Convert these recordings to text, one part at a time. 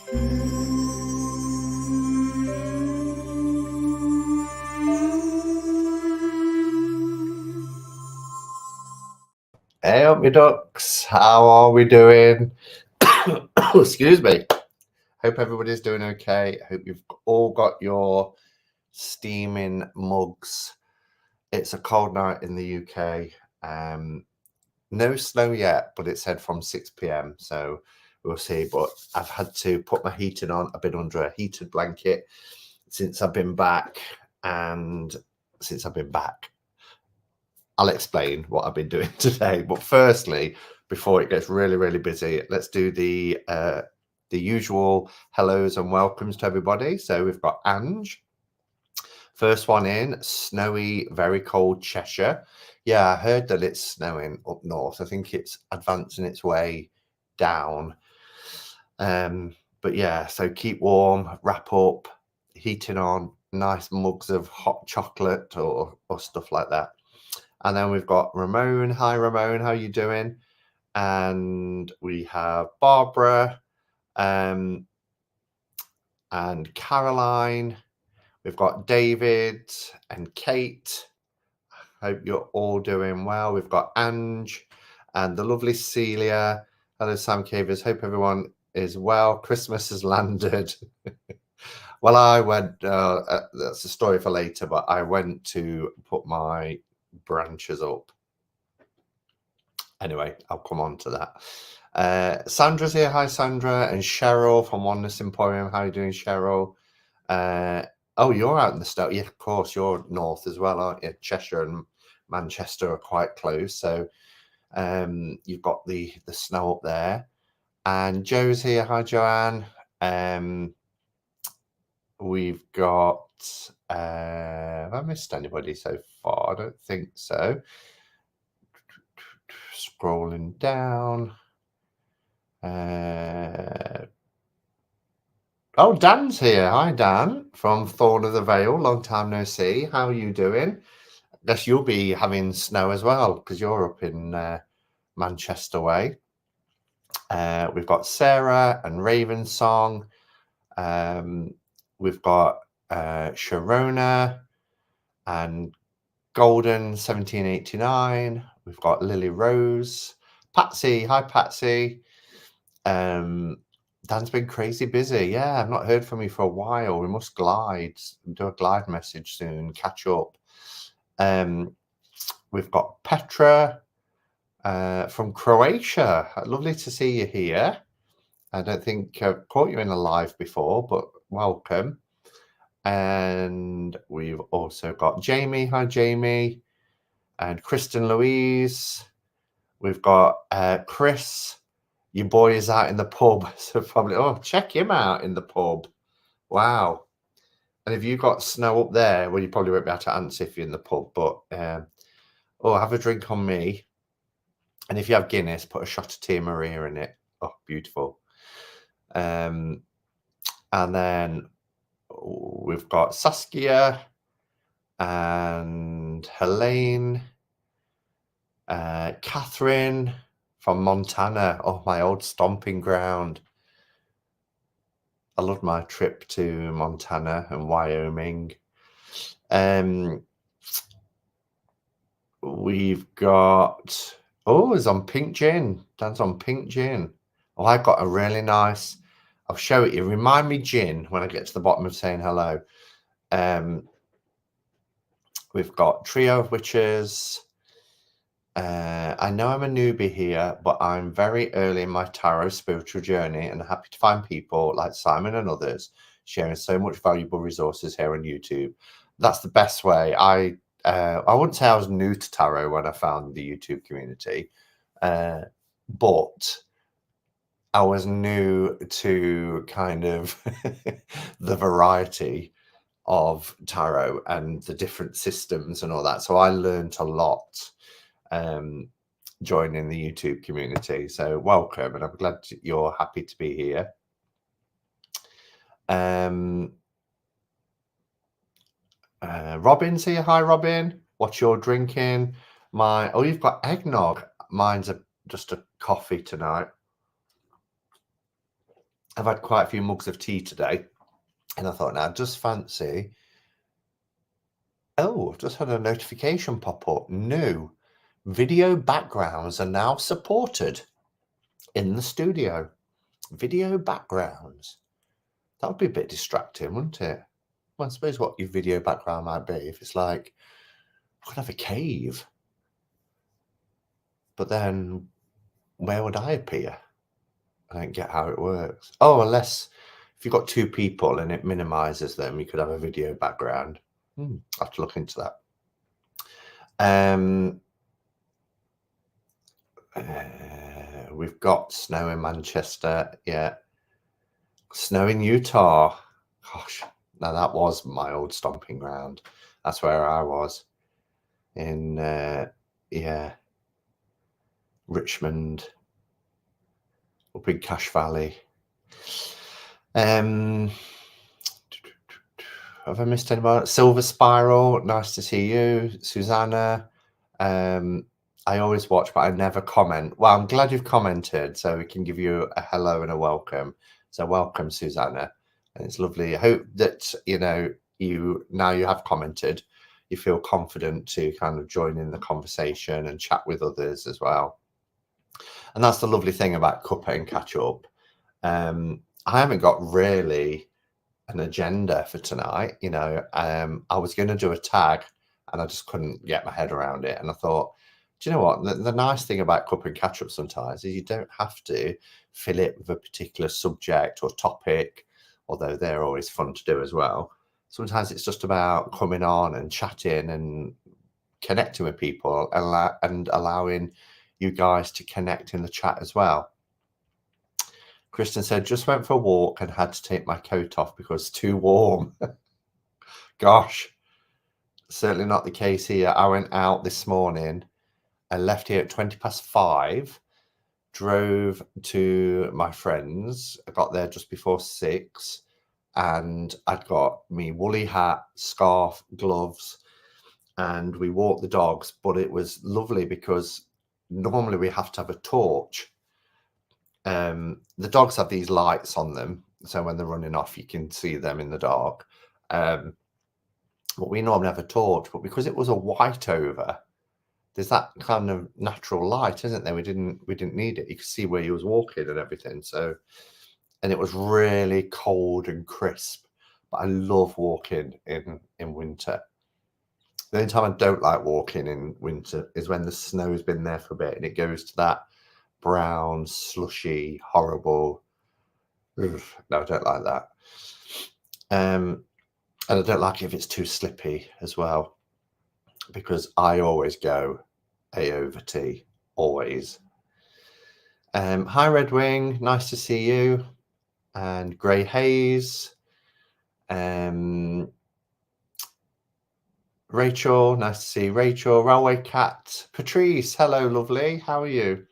Hey up, my ducks. How are we doing? Excuse me. Hope everybody's doing okay. Hope you've all got your steaming mugs. It's a cold night in the UK. No snow yet, but it said from 6 p.m. So we'll see. But I've had to put my heating on. I've been under a heated blanket since I've been back. And since I've been back, I'll explain what I've been doing today. But firstly, before it gets really, really busy, let's do the usual hellos and welcomes to everybody. So we've got Ange. First one in, snowy, very cold Cheshire. Yeah, I heard that it's snowing up north. I think it's advancing its way down. But yeah, so keep warm, wrap up, heating on, nice mugs of hot chocolate or stuff like that. And then we've got Ramon. Hi, Ramon. How are you doing? And we have Barbara and Caroline. We've got David and Kate. Hope you're all doing well. We've got Ange and the lovely Celia. Hello, Sam Cavers. Hope everyone is well. Christmas has landed. Well, I went, that's a story for later, but I went to put my branches up. Anyway, I'll come on to that. Sandra's here. Hi, Sandra. And Cheryl from Oneness Emporium. How are you doing, Cheryl? Oh, you're out in the Stoke. Yeah, of course. You're north as well, aren't you? Cheshire and Manchester are quite close. So you've got the snow up there. And Joe's here. Hi, Joanne. We've got... have I missed anybody so far? I don't think so. Scrolling down. Oh, Dan's here. Hi, Dan from Thorn of the Vale. Long time no see. How are you doing? I guess you'll be having snow as well because you're up in Manchester way. We've got Sarah and Raven Song. We've got Sharona and Golden 1789. We've got Lily Rose. Patsy. Hi, Patsy. Dan's been crazy busy. Yeah, I've not heard from you for a while. We must do a glide message soon, catch up. We've got Petra from Croatia. Lovely to see you here. I don't think I've caught you in a live before, but welcome. And we've also got Jamie. Hi, Jamie. And Kristen Louise. We've got Chris. Your boy is out in the pub. So probably, check him out in the pub. Wow. And if you got snow up there, well, you probably won't be able to answer if you're in the pub. But, have a drink on me. And if you have Guinness, put a shot of Tia Maria in it. Oh, beautiful. And then we've got Saskia and Helene, Catherine from Montana. Oh, my old stomping ground. I loved my trip to Montana and Wyoming. We've got... Oh, it's on Pink Gin. Dan's on Pink Gin. Oh, I got a really nice... I'll show it you. Remind me gin when I get to the bottom of saying hello. We've got Trio of Witches. I know I'm a newbie here, but I'm very early in my tarot spiritual journey and happy to find people like Simon and others sharing so much valuable resources here on YouTube. That's the best way. I wouldn't say I was new to tarot when I found the YouTube community, but I was new to kind of the variety of tarot and the different systems and all that. So I learned a lot joining the YouTube community. So welcome, and I'm glad you're happy to be here. Robin's here. Hi, Robin. What you're drinking? You've got eggnog. Mine's just a coffee tonight. I've had quite a few mugs of tea today, and I thought, now just fancy. Oh, I've just had a notification pop up. New video backgrounds are now supported in the studio. Video backgrounds. That would be a bit distracting, wouldn't it? Well, I suppose what your video background might be, if it's like, I could have a cave. But then where would I appear? I don't get how it works. Oh, unless if you've got two people and it minimizes them, you could have a video background. I'll have to look into that. We've got snow in Manchester. Yeah. Snow in Utah. Gosh, now that was my old stomping ground. That's where I was in, Richmond, up in Cache Valley. Have I missed anyone? Silver Spiral, nice to see you. Susanna, I always watch, but I never comment. Well, I'm glad you've commented, so we can give you a hello and a welcome. So welcome, Susanna. And it's lovely. I hope that, now you have commented, you feel confident to kind of join in the conversation and chat with others as well. And that's the lovely thing about Cuppa and Catch Up. I haven't got really an agenda for tonight. I was going to do a tag and I just couldn't get my head around it. And I thought, do you know what? The nice thing about Cuppa and Catch Up sometimes is you don't have to fill it with a particular subject or topic, although they're always fun to do as well. Sometimes it's just about coming on and chatting and connecting with people and allowing you guys to connect in the chat as well. Kristen said, just went for a walk and had to take my coat off because it's too warm. Gosh, certainly not the case here. I went out this morning and left here at 5:20, drove to my friends. I got there just before 6, and I'd got me woolly hat, scarf, gloves, and we walked the dogs. But it was lovely because normally we have to have a torch. The dogs have these lights on them, so when they're running off, you can see them in the dark. But we normally have a torch, but because it was a white over, there's that kind of natural light, isn't there? We didn't need it. You could see where he was walking and everything. So, and it was really cold and crisp. But I love walking in winter. The only time I don't like walking in winter is when the snow's been there for a bit and it goes to that brown, slushy, horrible. No, I don't like that. And I don't like it if it's too slippy as well, because I always go A over T, always. Hi, Red Wing, nice to see you. And Grey Haze. Rachel, nice to see Rachel. Railway Cat. Patrice, hello, lovely. How are you?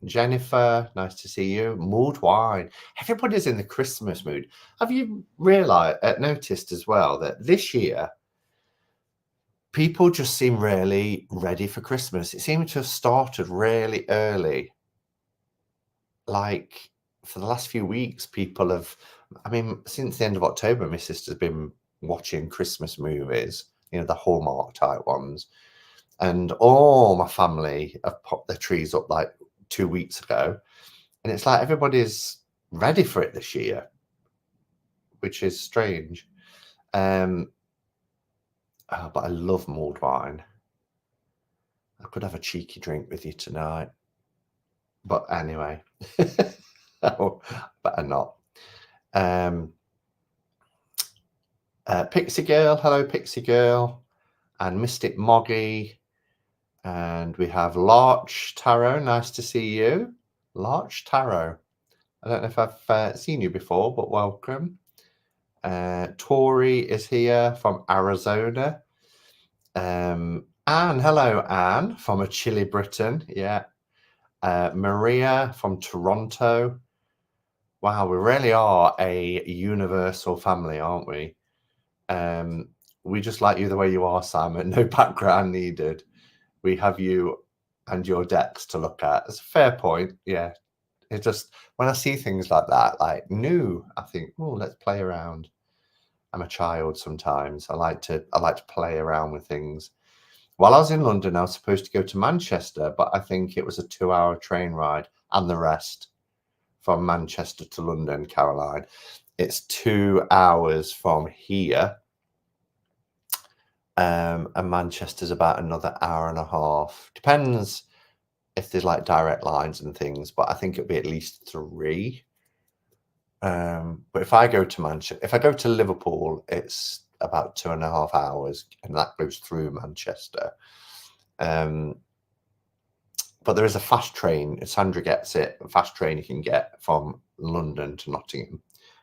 Jennifer, nice to see you. Mulled wine. Everybody's in the Christmas mood. Have you noticed as well that this year people just seem really ready for Christmas? It seemed to have started really early. Like for the last few weeks, people have, since the end of October, my sister's been watching Christmas movies, the Hallmark type ones. And all my family have popped their trees up like 2 weeks ago. And it's like everybody's ready for it this year, which is strange. But I love mulled wine. I could have a cheeky drink with you tonight. But anyway, better not. Pixie Girl, hello Pixie Girl. And Mystic Moggy. And we have Larch Tarot. Nice to see you. Larch Tarot. I don't know if I've seen you before, but welcome. Tori is here from Arizona. Anne, hello, Anne, from a chilly Britain. Yeah. Maria from Toronto. Wow, we really are a universal family, aren't we? We just like you the way you are, Simon. No background needed. We have you and your decks to look at. It's a fair point. Yeah, It just, when I see things like that, like new, I think, oh, let's play around. I'm a child sometimes. I like to play around with things. While I was in London, I was supposed to go to Manchester, but I think it was a 2-hour train ride and the rest from Manchester to London, Caroline. It's 2 hours from here. And Manchester's about another hour and a half. Depends if there's like direct lines and things, but I think it'll be at least 3. But if I go to Manchester, if I go to Liverpool, it's about 2.5 hours, and that goes through Manchester. But there is a fast train. Sandra gets it. A fast train you can get from London to Nottingham,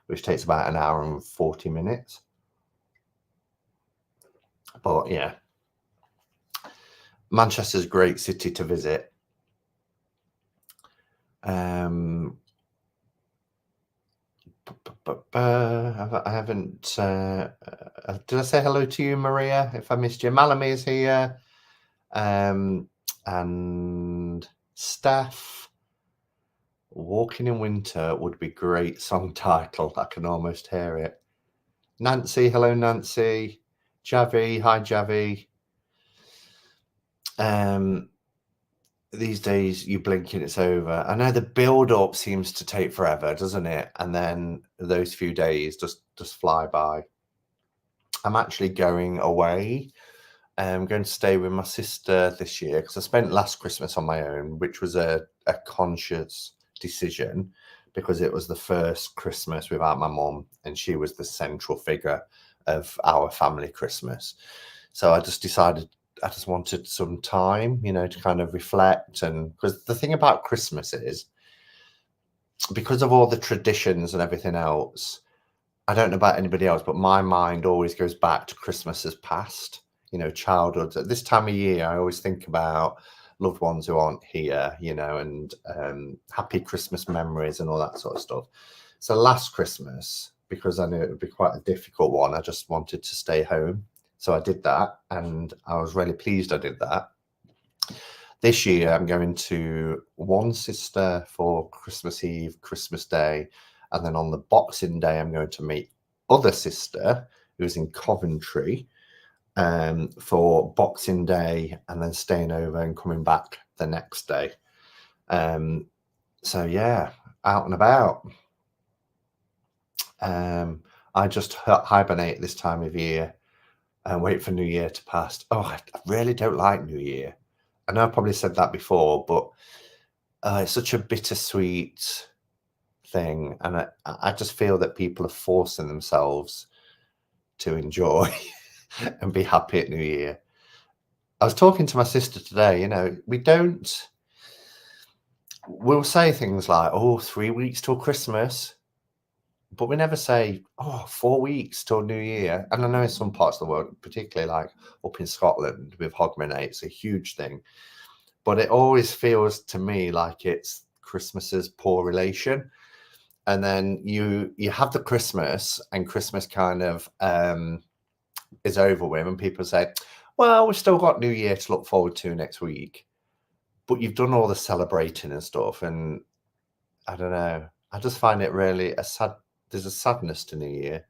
which takes about an hour and 40 minutes. But yeah, Manchester's a great city to visit. I haven't. Did I say hello to you, Maria? If I missed you, Malami is here, and Steph. Walking in Winter would be great song title. I can almost hear it. Nancy, hello, Nancy. Javi, hi, Javi. These days you blink and it's over. I know the build-up seems to take forever, doesn't it? And then those few days just fly by. I'm actually going away. I'm going to stay with my sister this year because I spent last Christmas on my own, which was a conscious decision because it was the first Christmas without my mum, and she was the central figure of our family Christmas. So I just decided I just wanted some time, to kind of reflect. And because the thing about Christmas is, because of all the traditions and everything else, I don't know about anybody else, but my mind always goes back to Christmases past, childhood. At this time of year, I always think about loved ones who aren't here, and happy Christmas memories and all that sort of stuff. So last Christmas, because I knew it would be quite a difficult one, I just wanted to stay home. So I did that, and I was really pleased I did that. This year, I'm going to one sister for Christmas Eve, Christmas Day, and then on the Boxing Day, I'm going to meet other sister who's in Coventry for Boxing Day, and then staying over and coming back the next day. So yeah, out and about. I just hibernate this time of year and wait for New Year to pass. Oh, I really don't like New Year. I know I probably said that before, but it's such a bittersweet thing. And I just feel that people are forcing themselves to enjoy and be happy at New Year. I was talking to my sister today, we'll say things like, 3 weeks till Christmas. But we never say, 4 weeks till New Year. And I know in some parts of the world, particularly like up in Scotland with Hogmanay, it's a huge thing. But it always feels to me like it's Christmas's poor relation. And then you have the Christmas, and Christmas kind of is over with, and people say, well, we've still got New Year to look forward to next week. But you've done all the celebrating and stuff. And I don't know. I just find it really there's a sadness to New Year.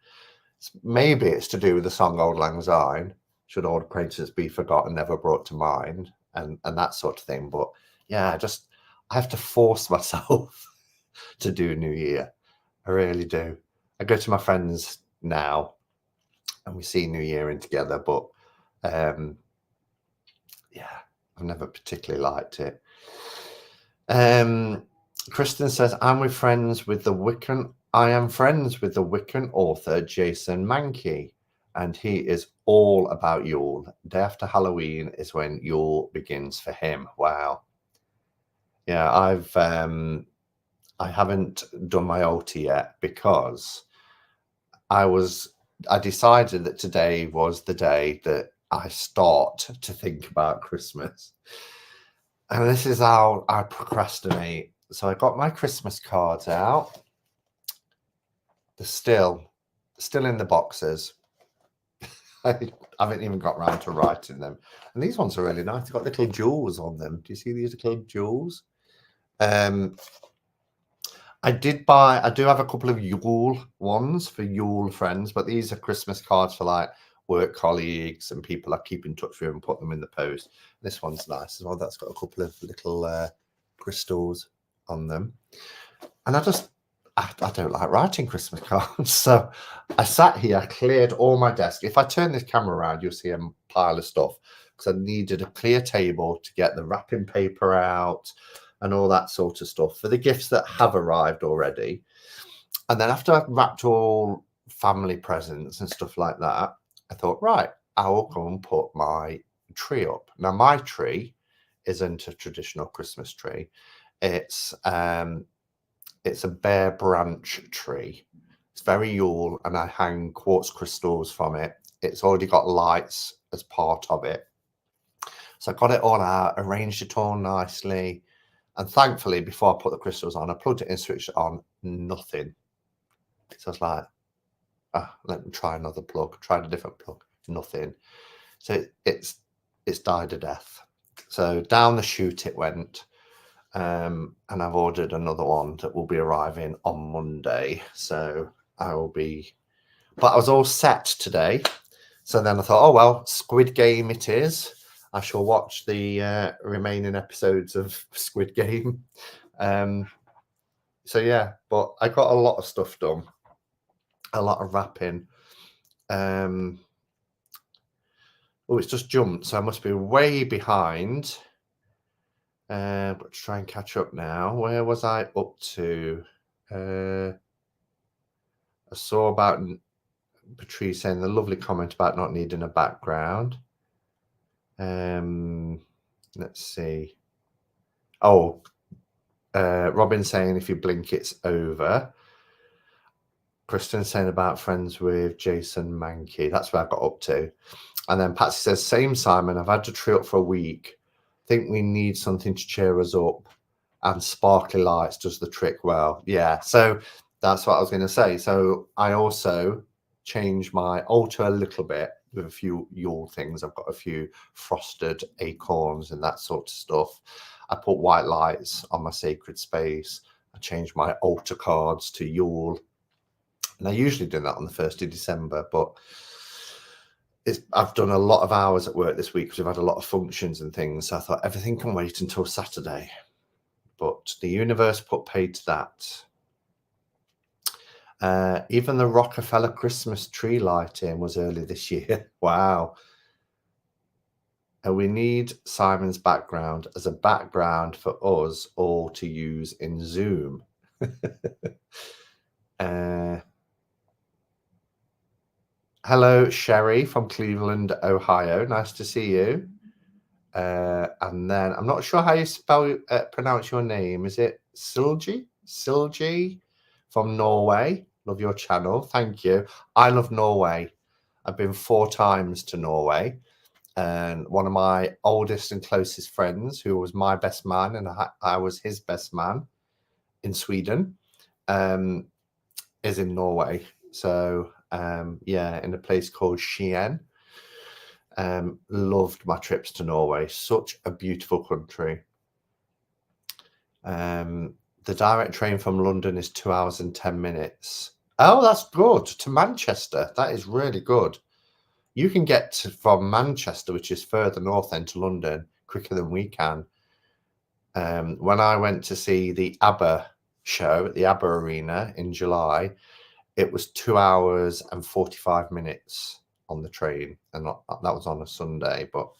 Maybe it's to do with the song Auld Lang Syne, should old acquaintance be forgotten, never brought to mind, and that sort of thing. But yeah, I have to force myself to do New Year. I really do. I go to my friends now and we see New Year in together, but yeah, I've never particularly liked it. Kristen says, I am friends with the Wiccan author Jason Mankey, and he is all about Yule. Day after Halloween is when Yule begins for him. Wow. Yeah, I haven't done my OT yet because I decided that today was the day that I start to think about Christmas. And this is how I procrastinate. So I got my Christmas cards out. They're still in the boxes. I haven't even got around to writing them. And these ones are really nice. They've got little jewels on them. Do you see these little jewels? I do have a couple of Yule ones for Yule friends, but these are Christmas cards for like work colleagues and people I keep in touch with and put them in the post. This one's nice as well. That's got a couple of little crystals on them. And I don't like writing Christmas cards. So I sat here, cleared all my desk. If I turn this camera around, you'll see a pile of stuff because I needed a clear table to get the wrapping paper out and all that sort of stuff for the gifts that have arrived already. And then after I've wrapped all family presents and stuff like that, I thought, right, I will go and put my tree up. Now, my tree isn't a traditional Christmas tree. It's a bare branch tree. It's very Yule, and I hang quartz crystals from it. It's already got lights as part of it. So I got it all out, arranged it all nicely. And thankfully, before I put the crystals on, I plugged it in, switched it on, nothing. So I was like, let me try another plug, tried a different plug, nothing. So it's died a death. So down the chute it went. And I've ordered another one that will be arriving on Monday. So I will be, but I was all set today. So then I thought, oh, well, Squid Game it is. I shall watch the remaining episodes of Squid Game. So yeah, but I got a lot of stuff done, a lot of wrapping. Oh, it's just jumped, so I must be way behind. But try and catch up now. Where was I up to? I saw about Patrice saying the lovely comment about not needing a background. Let's see. Oh, Robin saying if you blink, it's over. Kristen saying about friends with Jason Mankey. That's where I got up to. And then Patsy says, same Simon, I've had to tree up for a week. Think we need something to cheer us up. And sparkly lights does the trick well. Yeah, so that's what I was going to say. So I also changed my altar a little bit with a few Yule things. I've got a few frosted acorns and that sort of stuff. I put white lights on my sacred space. I changed my altar cards to Yule. And I usually do that on the 1st of December, but I've done a lot of hours at work this week because we've had a lot of functions and things. So I thought everything can wait until Saturday. But the universe put paid to that. Even the Rockefeller Christmas tree lighting was early this year. Wow. And we need Simon's background as a background for us all to use in Zoom. Hello, Sherry from Cleveland, Ohio. Nice to see you. And then I'm not sure how you pronounce your name. Is it Silji? Silji from Norway. Love your channel. Thank you. I love Norway. I've been 4 times to Norway. And one of my oldest and closest friends, who was my best man, and I was his best man in Sweden, is in Norway. So, yeah, in a place called Skien. Loved my trips to Norway. Such a beautiful country. The direct train from London is 2 hours and 10 minutes. Oh, that's good. To Manchester. That is really good. You can get from Manchester, which is further north than to London, quicker than we can. When I went to see the ABBA show at the ABBA Arena in July, it was 2 hours and 45 minutes on the train, and that was on a Sunday. But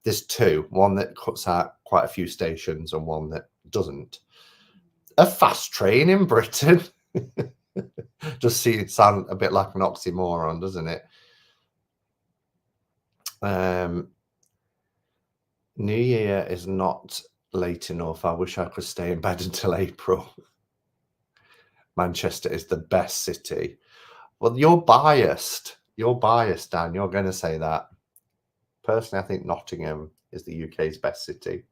there's one that cuts out quite a few stations and one that doesn't. A fast train in Britain. Just sound a bit like an oxymoron, doesn't it? New Year is not late enough. I wish I could stay in bed until April. Manchester is the best city. Well, you're biased. You're biased, Dan. You're going to say that. Personally, I think Nottingham is the UK's best city.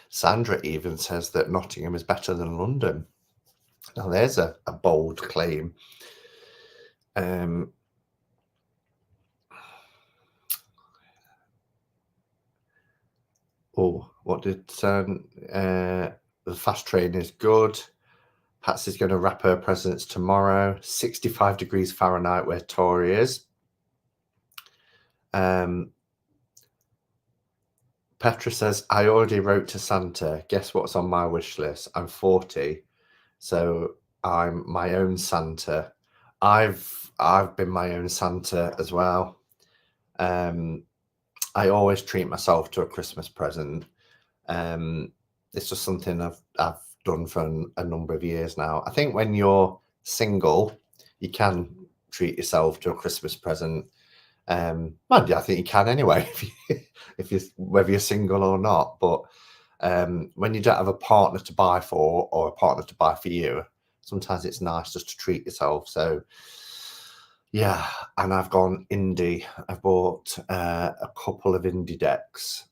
Sandra even says that Nottingham is better than London. Now, there's a bold claim. Oh, what did the fast train is good. Patsy's going to wrap her presents tomorrow. 65 degrees Fahrenheit where Tori is. Petra says, I already wrote to Santa. Guess what's on my wish list? I'm 40, so I'm my own Santa. I've been my own Santa as well. I always treat myself to a Christmas present. It's just something I've done for a number of years now. I think when you're single, you can treat yourself to a Christmas present. Mind you, I think you can anyway, if you whether you're single or not. But when you don't have a partner to buy for or a partner to buy for you, sometimes it's nice just to treat yourself. So yeah, and I've gone indie. I've bought a couple of indie decks.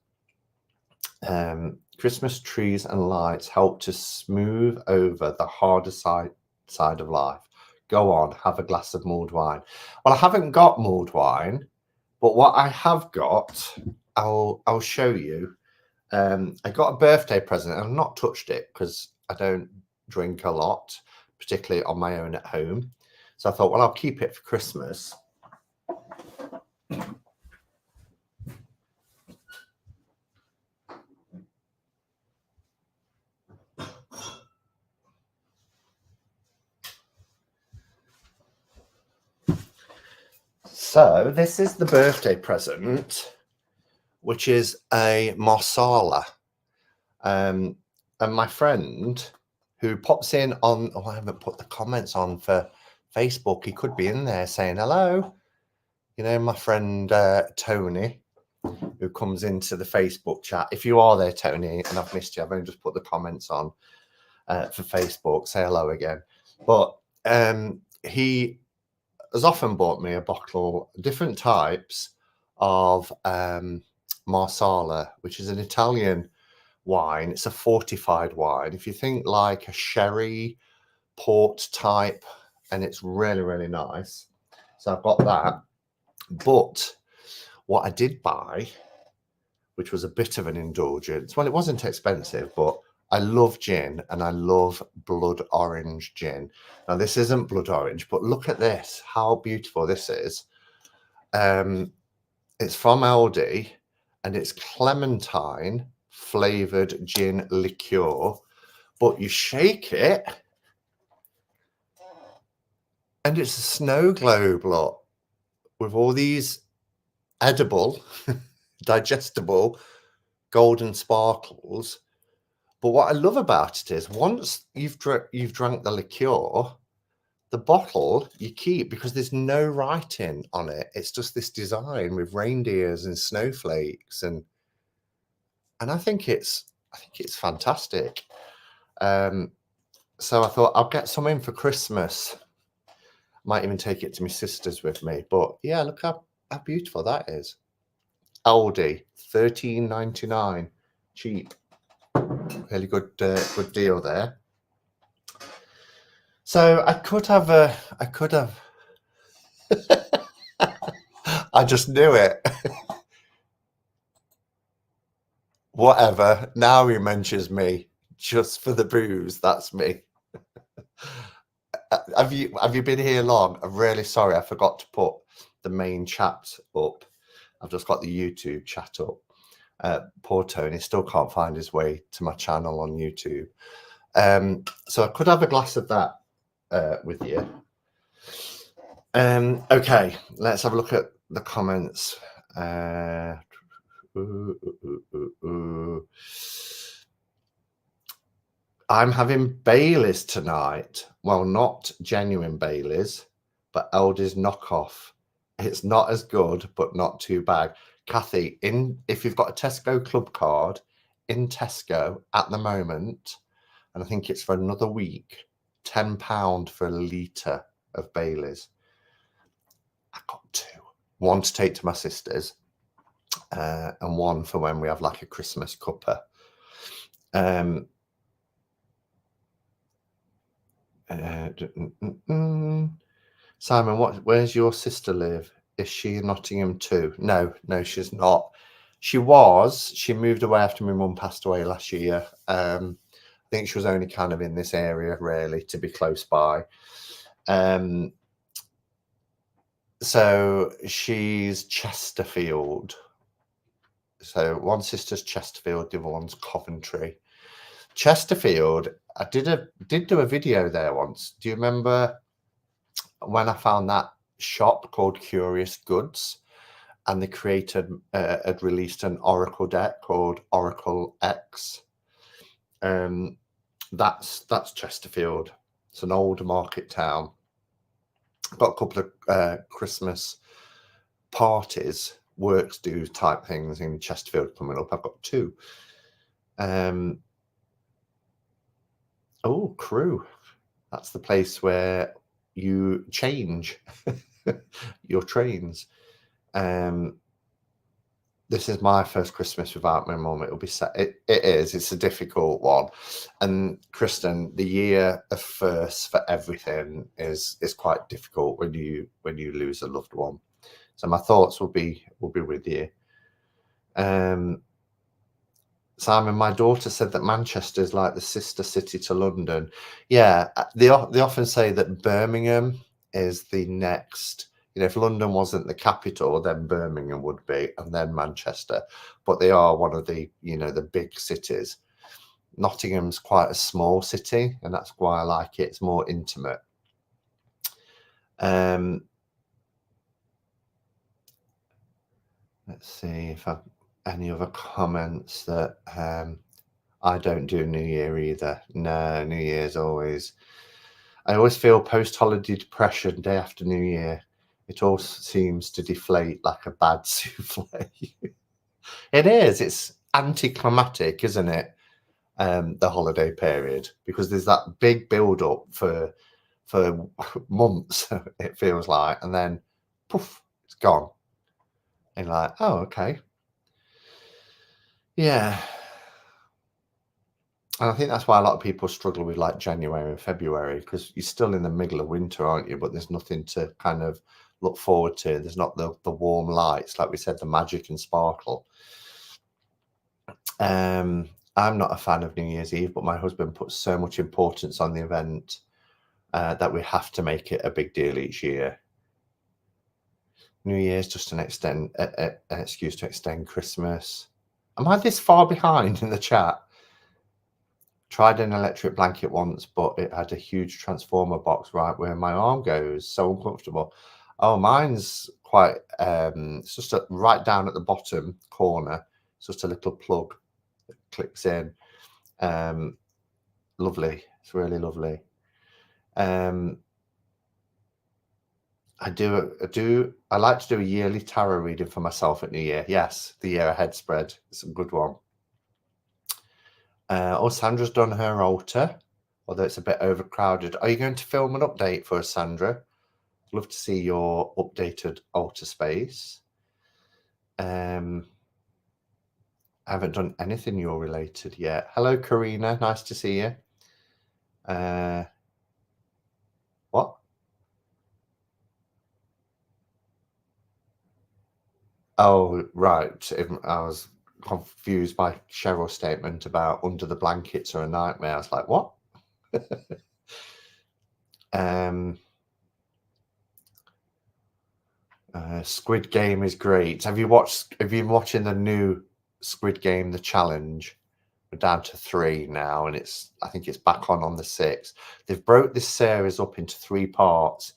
Christmas trees and lights help to smooth over the harder side of life. Go on, have a glass of mulled wine. Well, I haven't got mulled wine, but what I have got, I'll show you. I got a birthday present and I've not touched it because I don't drink a lot, particularly on my own at home. So I thought, well, I'll keep it for Christmas. So this is the birthday present, which is a marsala. And my friend who pops in on, oh, I haven't put the comments on for Facebook. He could be in there saying hello. You know, my friend Tony, who comes into the Facebook chat. If you are there, Tony, and I've missed you, I've only just put the comments on for Facebook. Say hello again. But he has often bought me a bottle, different types of marsala, which is an Italian wine. It's a fortified wine. If you think like a sherry port type, and it's really, really nice. So I've got that. But what I did buy, which was a bit of an indulgence, well, it wasn't expensive, but I love gin and I love blood orange gin. Now, this isn't blood orange, but look at this, how beautiful this is. It's from Aldi and it's clementine flavored gin liqueur, but you shake it and it's a snow globe, look, with all these edible, digestible golden sparkles. But what I love about it is once you've drank the liqueur, the bottle you keep because there's no writing on it. It's just this design with reindeers and snowflakes, and I think it's fantastic. So I thought I'll get some in for Christmas. Might even take it to my sister's with me. But yeah, look how beautiful that is. Aldi, $13.99, cheap. Really good deal there. So I could have I just knew it. Whatever. Now he mentions me just for the booze. That's me. Have you been here long? I'm really sorry. I forgot to put the main chat up. I've just got the YouTube chat up. Poor Tony still can't find his way to my channel on YouTube. So I could have a glass of that with you. Okay, let's have a look at the comments. I'm having Baileys tonight. Well, not genuine Baileys, but Aldi's knockoff. It's not as good, but not too bad. Kathy, if you've got a Tesco club card in Tesco at the moment, and I think it's for another week, £10 for a litre of Baileys. I got two. One to take to my sister's, and one for when we have like a Christmas cuppa. Simon, where's your sister live? Is she in Nottingham too? No, she's not. She was. She moved away after my mum passed away last year. I think she was only kind of in this area, really, to be close by. So she's Chesterfield. So one sister's Chesterfield, the other one's Coventry. Chesterfield, I did do a video there once. Do you remember when I found that shop called Curious Goods? And the creator had released an Oracle deck called Oracle X. That's Chesterfield. It's an old market town. Got a couple of Christmas parties, works do type things in Chesterfield coming up. I've got 2. Oh, Crew. That's the place where you change your trains. This is my first Christmas without my mum. It'll be sad. It is. It's a difficult one. And Kristen, the year of first for everything is quite difficult when you lose a loved one. So my thoughts will be with you. Simon, my daughter said that Manchester is like the sister city to London. Yeah, they often say that Birmingham is the next. If London wasn't the capital, then Birmingham would be, and then Manchester. But they are one of the, the big cities. Nottingham's quite a small city, and that's why I like it. It's more intimate. Let's see if I've any other comments that I don't do New Year either. No, New Year's I always feel post-holiday depression day after New Year. It all seems to deflate like a bad souffle. It is. It's anticlimactic, isn't it? The holiday period, because there's that big build-up for months, it feels like, and then poof, it's gone. And you're like, oh, okay. Yeah. And I think that's why a lot of people struggle with like January and February, because you're still in the middle of winter, aren't you? But there's nothing to kind of look forward to. There's not the warm lights, like we said, the magic and sparkle. I'm not a fan of New Year's Eve, but my husband puts so much importance on the event that we have to make it a big deal each year. New Year's just an excuse to extend Christmas. Am I this far behind in the chat? Tried an electric blanket once, but it had a huge transformer box right where my arm goes. So uncomfortable. Oh, mine's quite, it's just right down at the bottom corner. It's just a little plug that clicks in. Lovely. It's really lovely. I like to do a yearly tarot reading for myself at New Year. Yes, the year ahead spread. It's a good one. Sandra's done her altar, although it's a bit overcrowded. Are you going to film an update for us, Sandra? I'd love to see your updated altar space. I haven't done anything you're related yet. Hello, Karina. Nice to see you. What? Oh, right. I was confused by Cheryl's statement about under the blankets are a nightmare. I was like, what? Squid Game is great. Have you been watching the new Squid Game, the challenge? We're down to 3 now, and I think it's back on the 6th. They've broke this series up into 3 parts,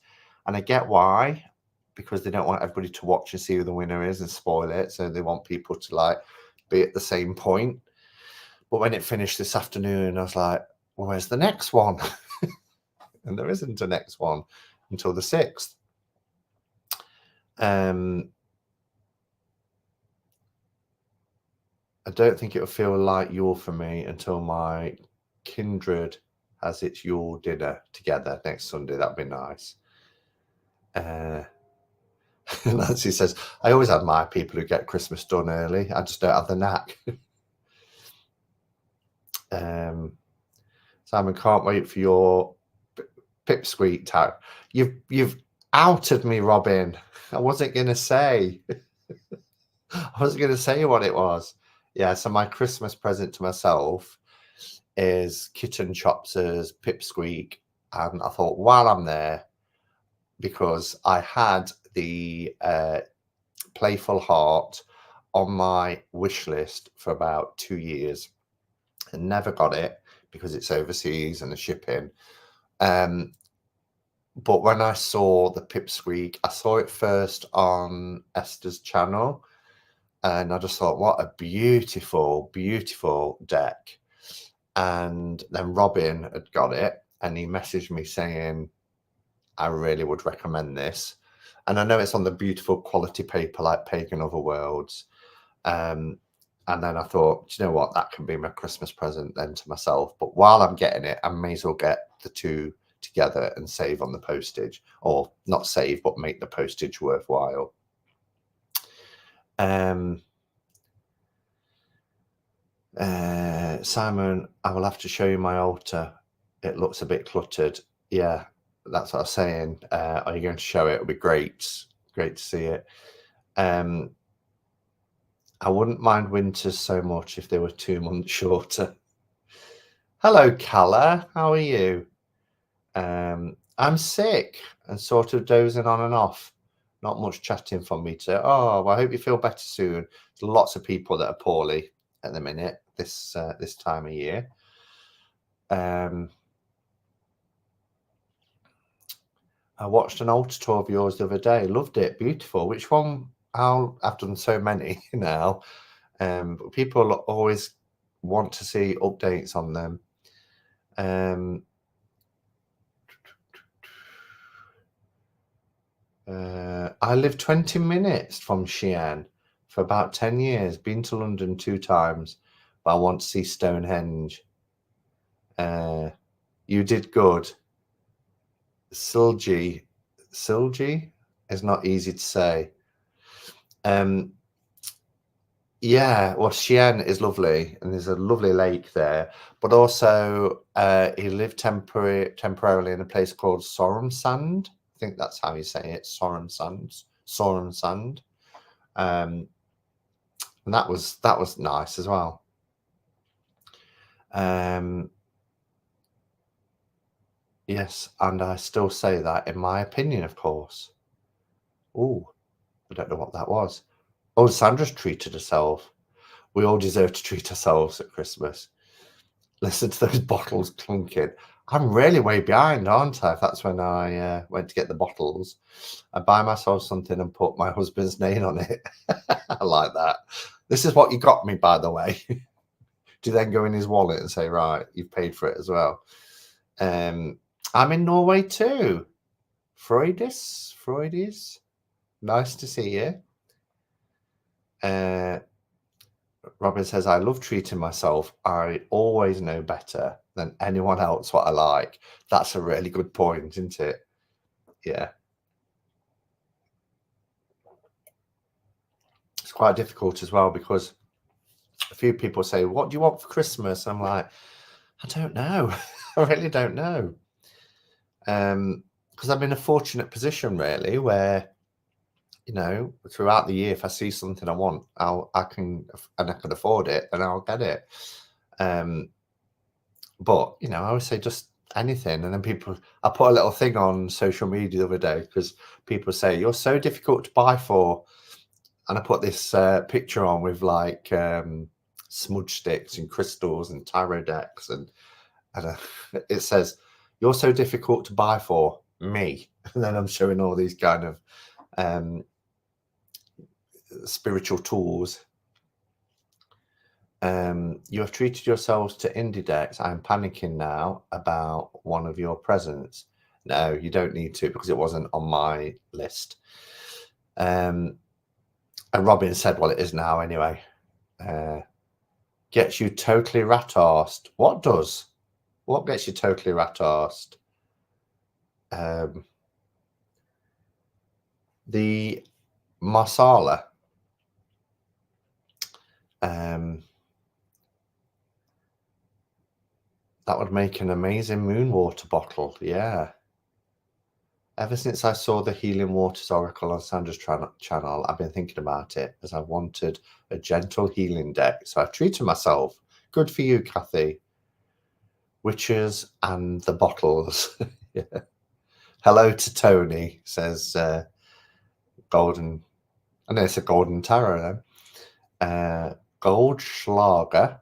and I get why, because they don't want everybody to watch and see who the winner is and spoil it. So they want people to like be at the same point. But when it finished this afternoon, I was like, well, where's the next one? And there isn't a next one until the 6th. I don't think it'll feel like Yule for me until my kindred has its Yule dinner together next Sunday. That'd be nice. Nancy says, I always admire people who get Christmas done early. I just don't have the knack. Simon, can't wait for your pipsqueak tag. You've outed me, Robin. I wasn't going to say. I was going to say what it was. Yeah, so my Christmas present to myself is kitten chopsers, pipsqueak, and I thought while I'm there, because I had the Playful Heart on my wish list for about 2 years and never got it because it's overseas and the shipping. But when I saw the pipsqueak, I saw it first on Esther's channel, and I just thought, what a beautiful, beautiful deck. And then Robin had got it, and he messaged me saying, I really would recommend this. And I know it's on the beautiful quality paper like Pagan Otherworlds. And then I thought, do you know what? That can be my Christmas present then to myself. But while I'm getting it, I may as well get the two together and save on the postage, or not save, but make the postage worthwhile. Simon, I will have to show you my altar. It looks a bit cluttered. Yeah, that's what I was saying. Are you going to show it? It'll be great. Great to see it. I wouldn't mind winters so much if they were 2 months shorter. Hello, Calla. How are you? I'm sick and sort of dozing on and off. Not much chatting from me today. Oh, well, I hope you feel better soon. There's lots of people that are poorly at the minute this time of year. I watched an altar tour of yours the other day. Loved it. Beautiful. Which one? I've done so many now. But people always want to see updates on them. I live 20 minutes from Xi'an for about 10 years. Been to London 2 times, but I want to see Stonehenge. You did good. Silji is not easy to say. Yeah, well, Xi'an is lovely, and there's a lovely lake there. But also, he lived temporarily in a place called Sorumsand. I think that's how you say it, Sorumsand. And that was nice as well. Yes, and I still say that in my opinion, of course. Oh, I don't know what that was. Oh, Sandra's treated herself. We all deserve to treat ourselves at Christmas. Listen to those bottles clinking. I'm really way behind, aren't I? If that's when I went to get the bottles. I buy myself something and put my husband's name on it. I like that. This is what you got me, by the way. Do you then go in his wallet and say, right, you've paid for it as well? I'm in Norway too. Freudis. Nice to see you. Robin says, I love treating myself. I always know better than anyone else what I like. That's a really good point, isn't it? Yeah. It's quite difficult as well because a few people say, what do you want for Christmas? I'm like, I don't know. I really don't know. Because I'm in a fortunate position really where, you know, throughout the year, if I see something I want, I can afford it, and I'll get it. But you know, I always say just anything, and then I put a little thing on social media the other day because people say you're so difficult to buy for, and I put this picture on with like smudge sticks and crystals and tarot decks, and it says you're so difficult to buy for me, and then I'm showing all these kind of spiritual tools. You have treated yourselves to indie decks. I'm panicking now about one of your presents. No, you don't need to because it wasn't on my list. And Robin said, well, it is now anyway. Gets you totally rat-arsed. What does? What gets you totally rat-arsed? The masala. That would make an amazing moon water bottle. Yeah. Ever since I saw the Healing Waters Oracle on Sandra's channel, I've been thinking about it as I wanted a gentle healing deck. So I've treated myself. Good for you, Kathy. Witches and the bottles. Yeah. Hello to Tony, says Golden. I know it's a Golden Tarot then. Goldschlager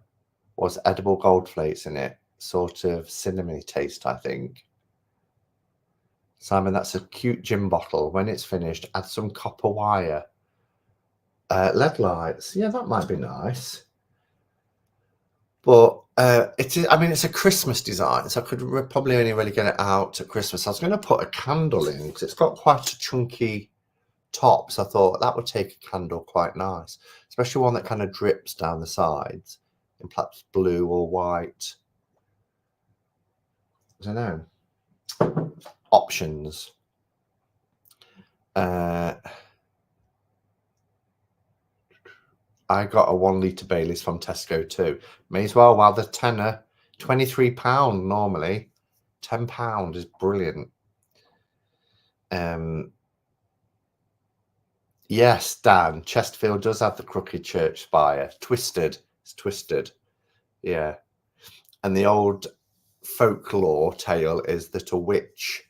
was edible gold flakes in it. Sort of cinnamony taste, I think. Simon, that's a cute gin bottle. When it's finished, add some copper wire. LED lights. Yeah, that might be nice. But it is. I mean, it's a Christmas design, so I could probably only really get it out at Christmas. I was going to put a candle in because it's got quite a chunky top, so I thought that would take a candle quite nice, especially one that kind of drips down the sides in perhaps blue or white. I don't know. Options. I got a 1 litre Baileys from Tesco too. May as well, while the tenner, £23 normally. £10 is brilliant. Yes, Dan, Chesterfield does have the crooked church spire. Twisted. It's twisted. Yeah. And the old folklore tale is that a witch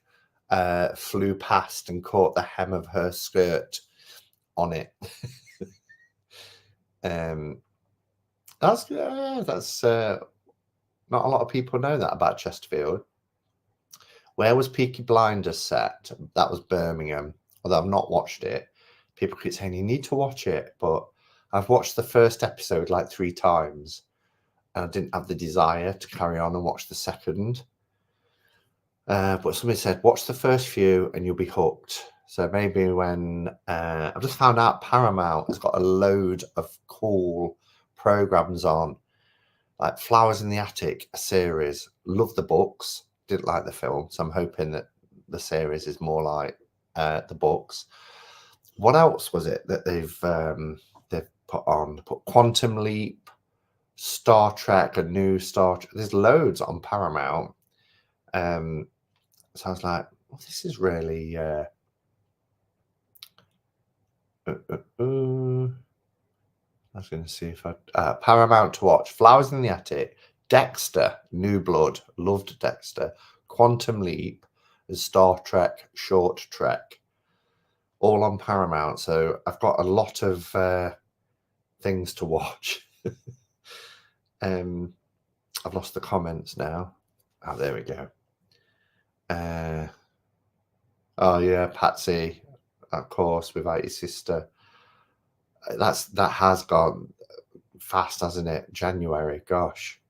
flew past and caught the hem of her skirt on it. That's not a lot of people know that about Chesterfield. Where was Peaky Blinders set? That was Birmingham. Although I've not watched it. People keep saying you need to watch it, but I've watched the first episode like 3 times, and I didn't have the desire to carry on and watch the second. But somebody said watch the first few and you'll be hooked. So maybe when I've just found out Paramount has got a load of cool programs on, like Flowers in the Attic, a series. Love the books, didn't like the film, so I'm hoping that the series is more like the books. What else was it that they've put on? Put Quantum Leap, Star Trek, a new Star Trek. There's loads on Paramount. So I was like, well, this is really I was going to see if I Paramount to watch. Flowers in the Attic, Dexter, New Blood, loved Dexter, Quantum Leap, and Star Trek Short Trek, all on Paramount. So I've got a lot of things to watch. I've lost the comments now. Oh, there we go. Oh yeah, Patsy, of course, without your sister. That has gone fast, hasn't it? January, gosh.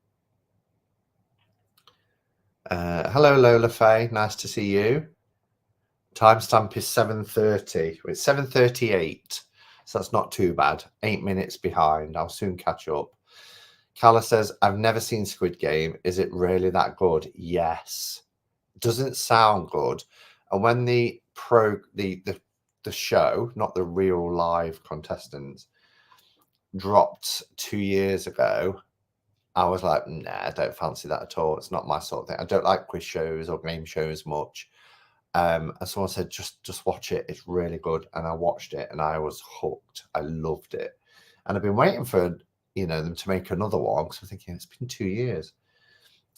Hello, Lola Faye. Nice to see you. Timestamp is 7:30. It's 7:38, so that's not too bad. 8 minutes behind. I'll soon catch up. Carla says, I've never seen Squid Game. Is it really that good? Yes. Doesn't sound good. And when the show, not the real live contestants, dropped 2 years ago, I was like, nah, I don't fancy that at all. It's not my sort of thing. I don't like quiz shows or game shows much. And someone said, just watch it. It's really good. And I watched it and I was hooked. I loved it. And I've been waiting for, them to make another one because I'm thinking it's been 2 years.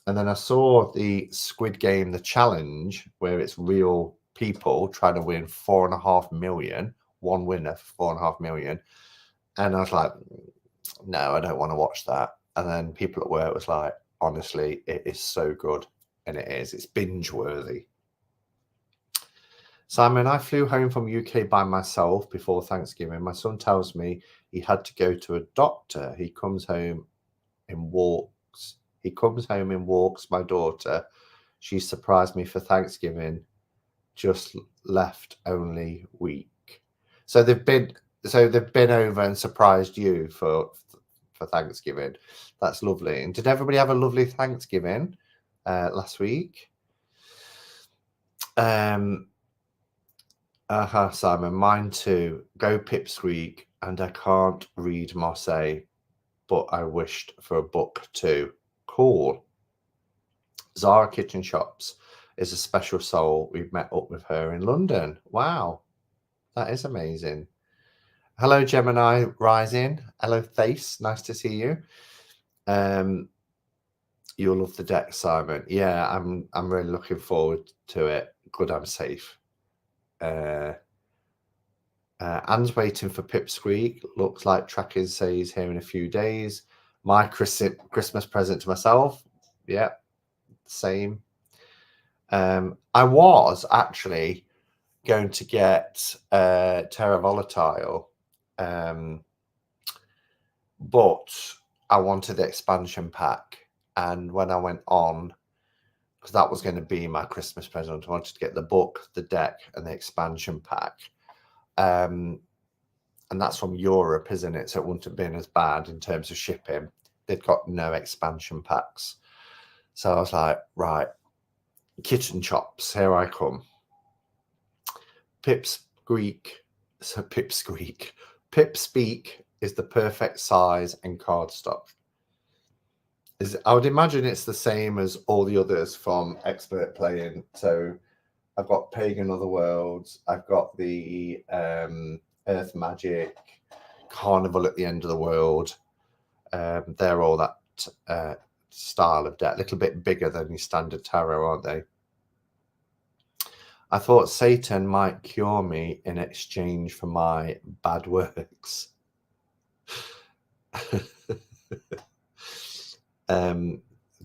And then I saw the Squid Game, the challenge, where it's real people trying to win 4.5 million, one winner for 4.5 million. And I was like, no, I don't want to watch that. And then people at work was like, honestly, it is so good. And it is. It's binge worthy. Simon, I flew home from UK by myself before Thanksgiving. My son tells me he had to go to a doctor. He comes home and walks. My daughter. She surprised me for Thanksgiving. Just left only week. So they've been over and surprised you for Thanksgiving. That's lovely. And did everybody have a lovely Thanksgiving last week? Simon, mine too. Go Pipsqueak, and I can't read Marseille, but I wished for a book too. Cool. Zara Kitchen Shops. is a special soul. We've met up with her in London. Wow, that is amazing. Hello, Gemini Rising. Hello, Thace. Nice to see you. You'll love the deck, Simon. Yeah, I'm really looking forward to it. Good, I'm safe. Anne's waiting for Pipsqueak. Looks like tracking says here in a few days. My Christmas present to myself. Yeah, same. I was actually going to get Terra Volatile, but I wanted the expansion pack. And when I went on, because that was going to be my Christmas present, I wanted to get the book, the deck, and the expansion pack. And that's from Europe, isn't it? So it wouldn't have been as bad in terms of shipping. They've got no expansion packs. So I was like, right, kitten chops, here I come. Pipsqueak is the perfect size and cardstock. I would imagine it's the same as all the others from Expert Playing. So I've got Pagan Otherworlds, I've got the Earth Magic, Carnival at the End of the World. They're all that style of deck, a little bit bigger than your standard tarot, aren't they? I thought Satan might cure me in exchange for my bad works.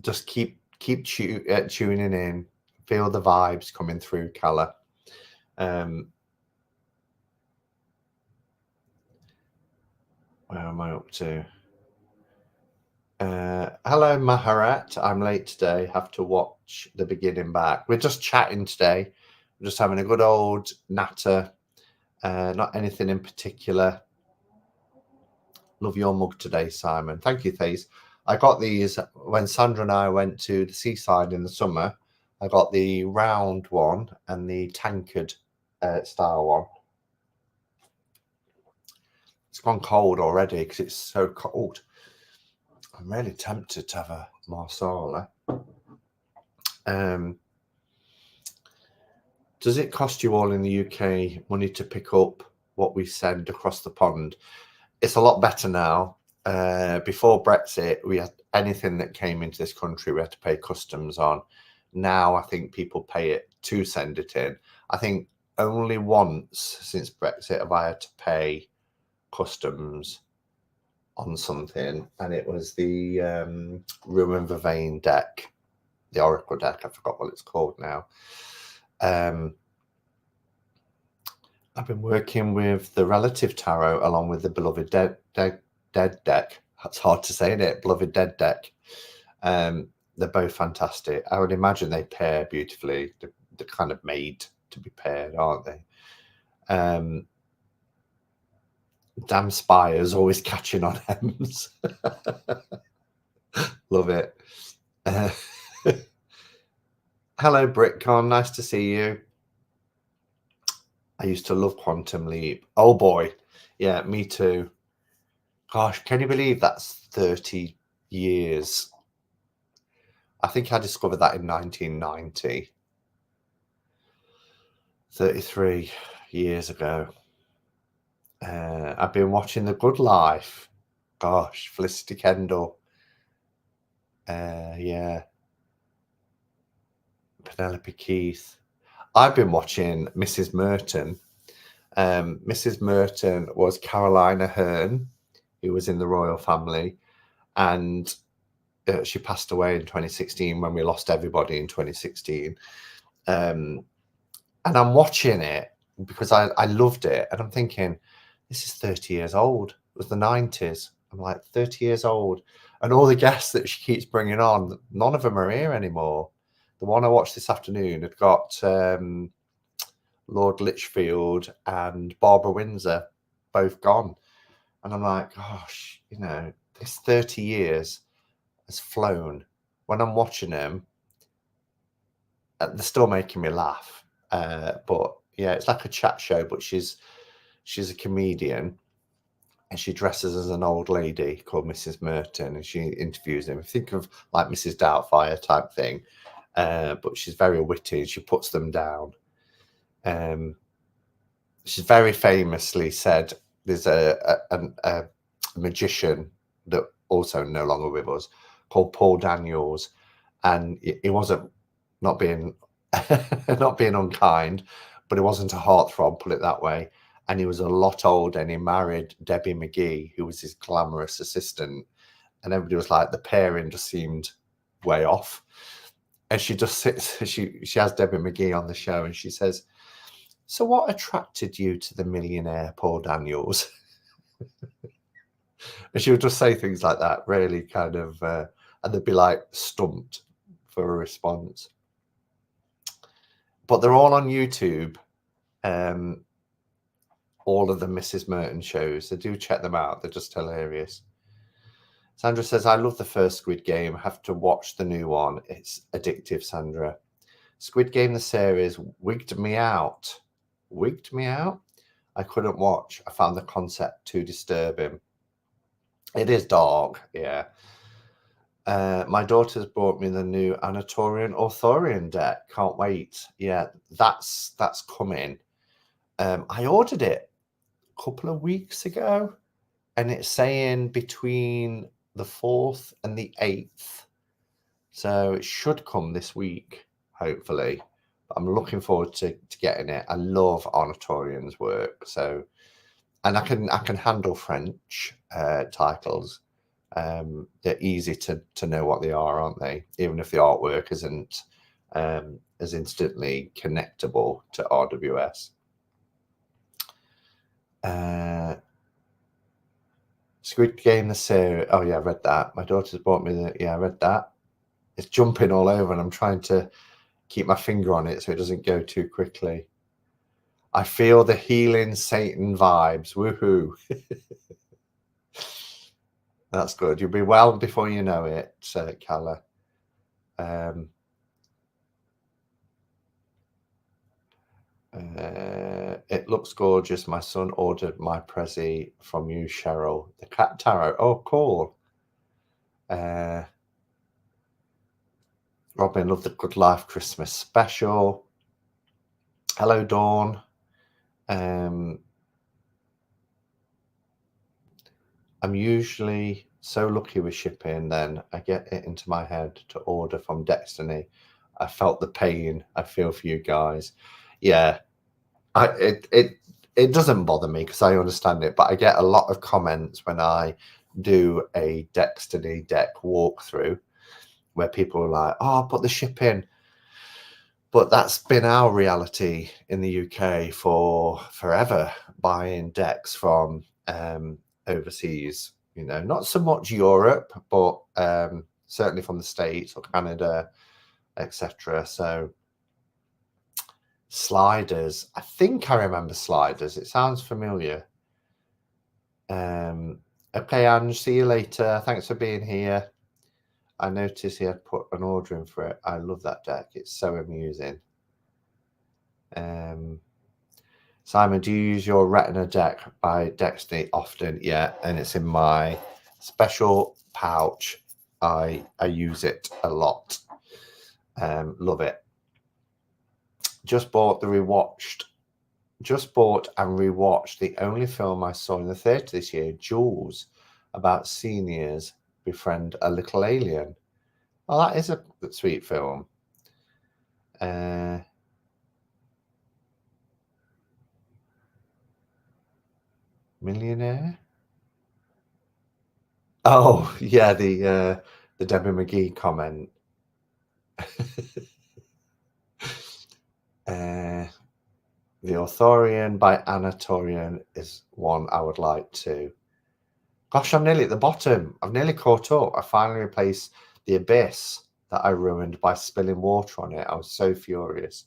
Just keep tuning in, feel the vibes coming through, Calla. Where am I up to? Hello, Maharat. I'm late today. Have to watch the beginning back. We're just chatting today. We're just having a good old natter. Not anything in particular. Love your mug today, Simon. Thank you, Thace. I got these when Sandra and I went to the seaside in the summer. I got the round one and the tankard style one. It's gone cold already because it's so cold. I'm really tempted to have a Marsala. Does it cost you all in the UK money to pick up what we send across the pond? It's a lot better now. Before Brexit, we had anything that came into this country, we had to pay customs on. Now I think people pay it to send it in. I think only once since Brexit have I had to pay customs on something, and it was the Ruin Vervain deck, the Oracle deck. I forgot what it's called now. I've been working with the Relative Tarot along with the Beloved Dead deck. That's hard to say, isn't it? Beloved Dead deck. They're both fantastic. I would imagine they pair beautifully. They're kind of made to be paired, aren't they? Damn Spires always catching on M's. Love it. Hello, Britcon. Nice to see you. I used to love Quantum Leap. Oh boy. Yeah, me too. Gosh, can you believe that's 30 years? I think I discovered that in 1990. 33 years ago. I've been watching The Good Life. Gosh, Felicity Kendall. Yeah. Penelope Keith. I've been watching Mrs. Merton. Mrs. Merton was Carolina Hearn, who was in the royal family, and she passed away in 2016 when we lost everybody in 2016. And I'm watching it because I loved it, and I'm thinking, this is 30 years old. It was the 90s. I'm like, 30 years old. And all the guests that she keeps bringing on, none of them are here anymore. The one I watched this afternoon had got Lord Lichfield and Barbara Windsor, both gone. And I'm like, gosh, you know, this 30 years has flown. When I'm watching them, they're still making me laugh. But yeah, it's like a chat show, but she's a comedian, and she dresses as an old lady called Mrs. Merton, and she interviews him. Think of like Mrs. Doubtfire type thing. but she's very witty and she puts them down. She's very famously said there's a magician that also no longer with us called Paul Daniels, and he wasn't not being not being unkind, but he wasn't a heartthrob, put it that way. And he was a lot older, and he married Debbie McGee, who was his glamorous assistant. And everybody was like, the pairing just seemed way off. And she just sits, she has Debbie McGee on the show, and she says, "So what attracted you to the millionaire Paul Daniels?" And she would just say things like that, really kind of, and they'd be like stumped for a response. But they're all on YouTube, all of the Mrs. Merton shows. So do check them out. They're just hilarious. Sandra says, "I love the first Squid Game. Have to watch the new one. It's addictive, Sandra." Squid Game, the series, wigged me out. Wigged me out? I couldn't watch. I found the concept too disturbing. It is dark, yeah. My daughter's bought me the new Anatorian Authorian deck. Can't wait. Yeah, that's coming. I ordered it a couple of weeks ago, and it's saying between the 4th and the 8th. So it should come this week, hopefully. But I'm looking forward to getting it. I love Anatorian's work. So, and I can handle French titles. They're easy to know what they are, aren't they? Even if the artwork isn't as instantly connectable to RWS. Squid Game, the series. Oh yeah, I read that. My daughter's bought me the. Yeah, I read that. It's jumping all over, and I'm trying to keep my finger on it so it doesn't go too quickly. I feel the healing Satan vibes. Woohoo! That's good. You'll be well before you know it, Calla. It looks gorgeous. My son ordered my Prezi from you, Cheryl. The cat tarot. Oh, cool. Robin, love the Good Life Christmas special. Hello, Dawn. I'm usually so lucky with shipping, then I get it into my head to order from Destiny. I felt the pain I feel for you guys. Yeah, it doesn't bother me because I understand it, but I get a lot of comments when I do a Destiny deck walkthrough where people are like, "Oh, put the ship in." But that's been our reality in the UK for forever, buying decks from overseas, you know, not so much Europe, but certainly from the States or Canada, etc. So sliders, I think I remember sliders. It sounds familiar. Okay, Ange, see you later. Thanks for being here. I noticed he had put an order in for it. I love that deck. It's so amusing. Simon, do you use your Retina deck by Destiny often? Yeah, and it's in my special pouch. I use it a lot. Love it. Just bought and rewatched the only film I saw in the theatre this year, Jules, about seniors befriend a little alien. Oh, that is a sweet film. Millionaire? Oh, yeah, the Debbie McGee comment. The Authorian by Anatorian is one I would like to. Gosh, I'm nearly at the bottom. I've nearly caught up. I finally replaced the Abyss that I ruined by spilling water on it. I was so furious.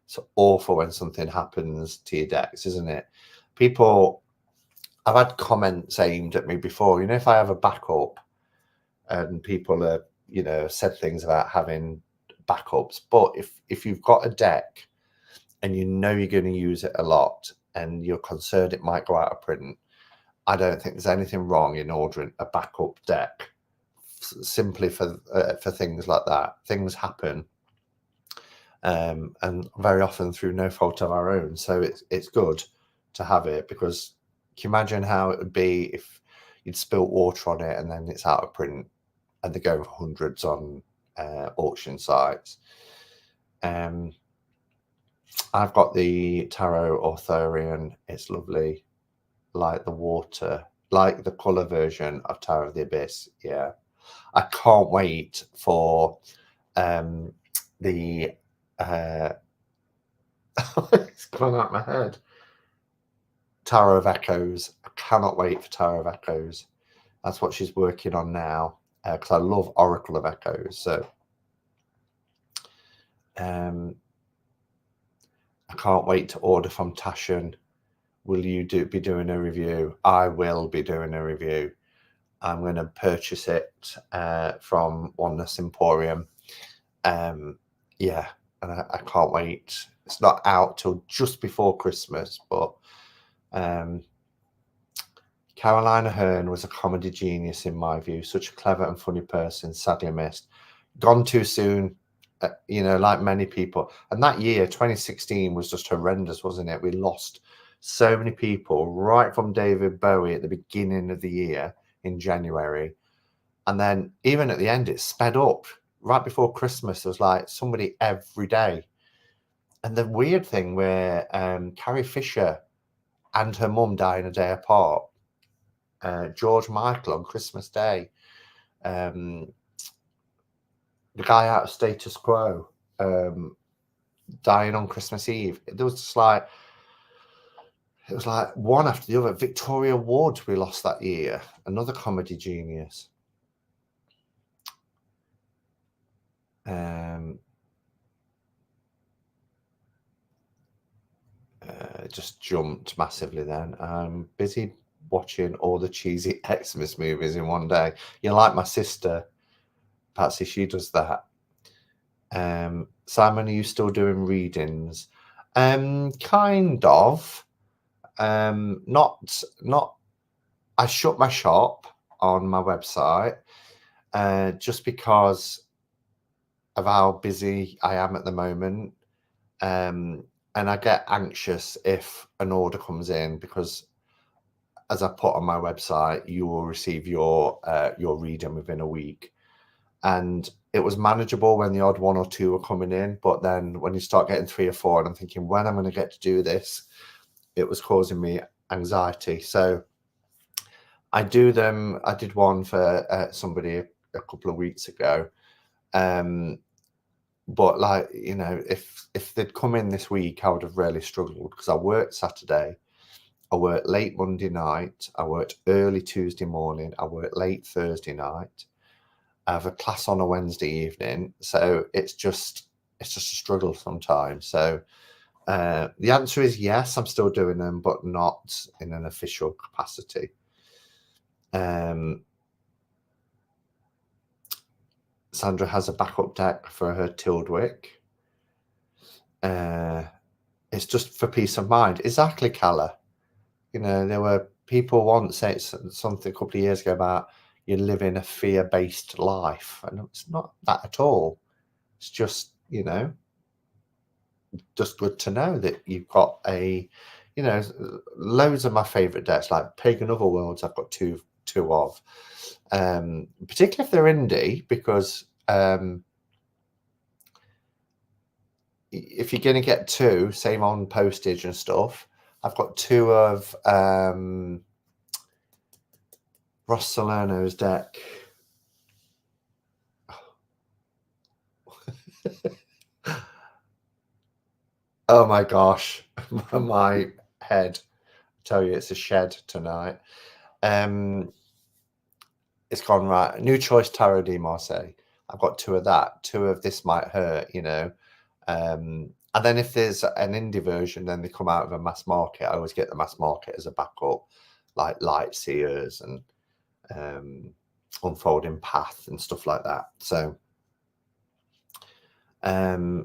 It's awful when something happens to your decks, isn't it? People, I've had comments aimed at me before. You know, if I have a backup and people are, you know, said things about having backups, but if you've got a deck and you know you're going to use it a lot and you're concerned it might go out of print, I don't think there's anything wrong in ordering a backup deck simply for things like that. Things happen. and very often through no fault of our own. So it's good to have it, because can you imagine how it would be if you'd spilt water on it and then it's out of print and they're going for hundreds on auction sites. I've got the Tarot Arthurian. It's lovely, like the water, like the colour version of Tower of the Abyss. Yeah, I can't wait for the it's gone out my head. Tower of Echoes. I cannot wait for Tower of Echoes. That's what she's working on now, because I love Oracle of Echoes. So I can't wait to order from Tashan. Will you be doing a review? I will be doing a review. I'm going to purchase it from Oneness Emporium. Yeah, and I can't wait. It's not out till just before Christmas, but Carolina Hearn was a comedy genius in my view. Such a clever and funny person, sadly missed. Gone too soon, you know, like many people. And that year, 2016, was just horrendous, wasn't it? We lost so many people, right from David Bowie at the beginning of the year in January. And then even at the end, it sped up. Right before Christmas, there was like somebody every day. And the weird thing where Carrie Fisher and her mum dying a day apart. George Michael on Christmas Day. The guy out of Status Quo dying on Christmas Eve. There was just like, it was like one after the other. Victoria Wood, we lost that year, another comedy genius. Just jumped massively then. I'm busy watching all the cheesy Xmas movies in one day. You know, like my sister, Patsy, she does that. Simon, are you still doing readings? Kind of. Not. I shut my shop on my website just because of how busy I am at the moment. And I get anxious if an order comes in, because as I put on my website, you will receive your reading within a week. And it was manageable when the odd one or two were coming in. But then when you start getting 3 or 4, and I'm thinking, when am I going to get to do this? It was causing me anxiety. So I do them. I did one for somebody a couple of weeks ago. But like, you know, if they'd come in this week, I would have really struggled, because I worked Saturday, I worked late Monday night, I worked early Tuesday morning, I worked late Thursday night. I have a class on a Wednesday evening, so it's just a struggle sometimes. So the answer is yes, I'm still doing them, but not in an official capacity. Sandra has a backup deck for her Tildwick. It's just for peace of mind. Exactly, Calla. You know, there were people once saying something a couple of years ago about you living a fear-based life, and it's not that at all. It's just, you know, just good to know that you've got a, you know, loads of my favorite decks, like Pagan Otherworlds, I've got two of, particularly if they're indie, because if you're going to get 2, save on postage and stuff, I've got 2 of Ross Salerno's deck. Oh my gosh, my head. I tell you, it's a shed tonight. It's gone right. New Choice Tarot de Marseille. I've got 2 of that. 2 of This Might Hurt, you know. And then if there's an indie version, then they come out of a mass market. I always get the mass market as a backup, like Light Seers and Unfolding Path and stuff like that. So I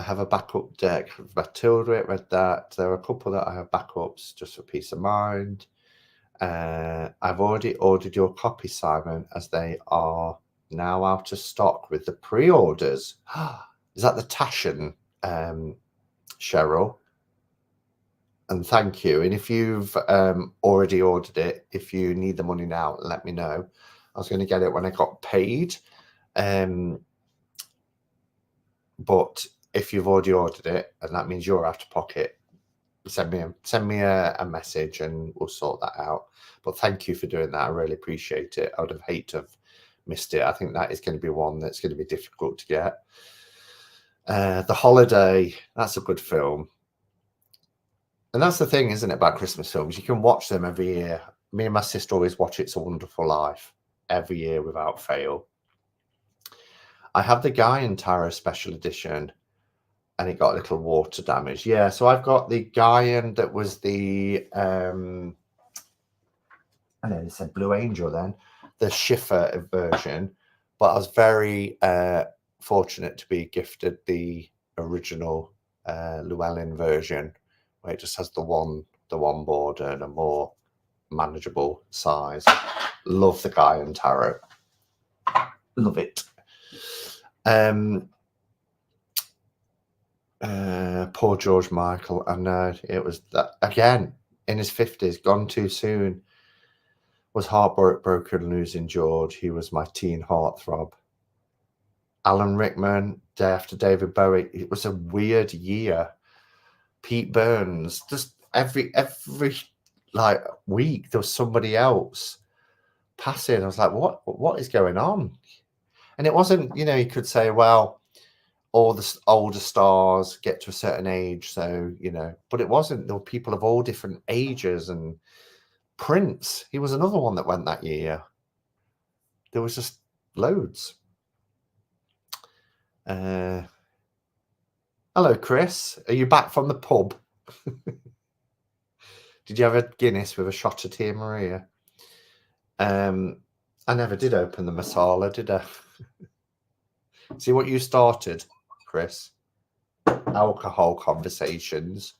have a backup deck. Matilda read that. There are a couple that I have backups just for peace of mind. I've already ordered your copy, Simon, as they are now out of stock with the pre-orders. Is that the Taschen, Cheryl? And thank you. And if you've already ordered it, if you need the money now, let me know. I was going to get it when I got paid. But if you've already ordered it, and that means you're out of pocket, send me a message and we'll sort that out. But thank you for doing that. I really appreciate it. I would have hated to have missed it. I think that is going to be one that's going to be difficult to get. The Holiday, that's a good film. And that's the thing, isn't it, about Christmas films? You can watch them every year. Me and my sister always watch It's a Wonderful Life every year without fail. I have the Guy and Tara special edition, and it got a little water damage. Yeah, so I've got the Guyan that was the I know they said Blue Angel then, the Schiffer version, but I was very fortunate to be gifted the original Llewellyn version, where it just has the one border and a more manageable size. Love the Guyan tarot. Love it. Poor George Michael. I know it was that again in his 50s, gone too soon. Was heartbroken losing George. He was my teen heartthrob. Alan Rickman, day after David Bowie. It was a weird year. Pete Burns, just every like week there was somebody else passing. I was like, what is going on? And it wasn't, you could say, well, all the older stars get to a certain age, so but it wasn't. There were people of all different ages, and Prince, he was another one that went that year. There was just loads. Hello, Chris. Are you back from the pub? Did you have a Guinness with a shot of Tia Maria? I never did open the masala, did I? See what you started, Chris? Alcohol conversations.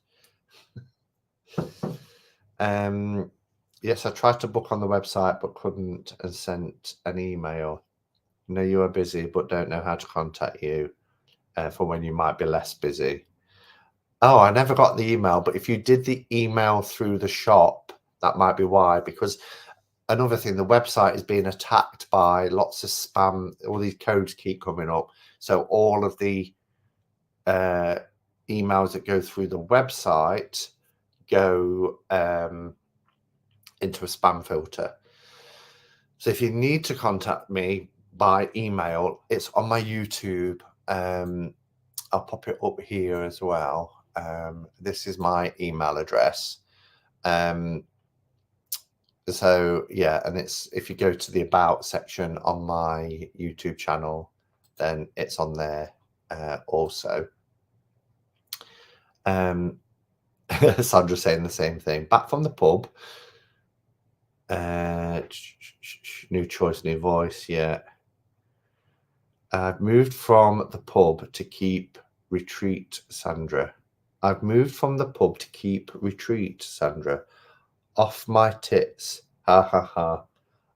Yes, I tried to book on the website but couldn't and sent an email. Know you are busy but don't know how to contact you for when you might be less busy. Oh, I never got the email, but if you did the email through the shop, that might be why. Because another thing, the website is being attacked by lots of spam. All these codes keep coming up. So all of the emails that go through the website go into a spam filter. So if you need to contact me by email, it's on my YouTube. I'll pop it up here as well. This is my email address. So yeah, and it's, if you go to the About section on my YouTube channel, then it's on there also. Sandra saying the same thing. Back from the pub. New choice, new voice. Yeah. I've moved from the pub to keep retreat, Sandra. I've moved from the pub to keep retreat, Sandra. Off my tits. Ha ha ha.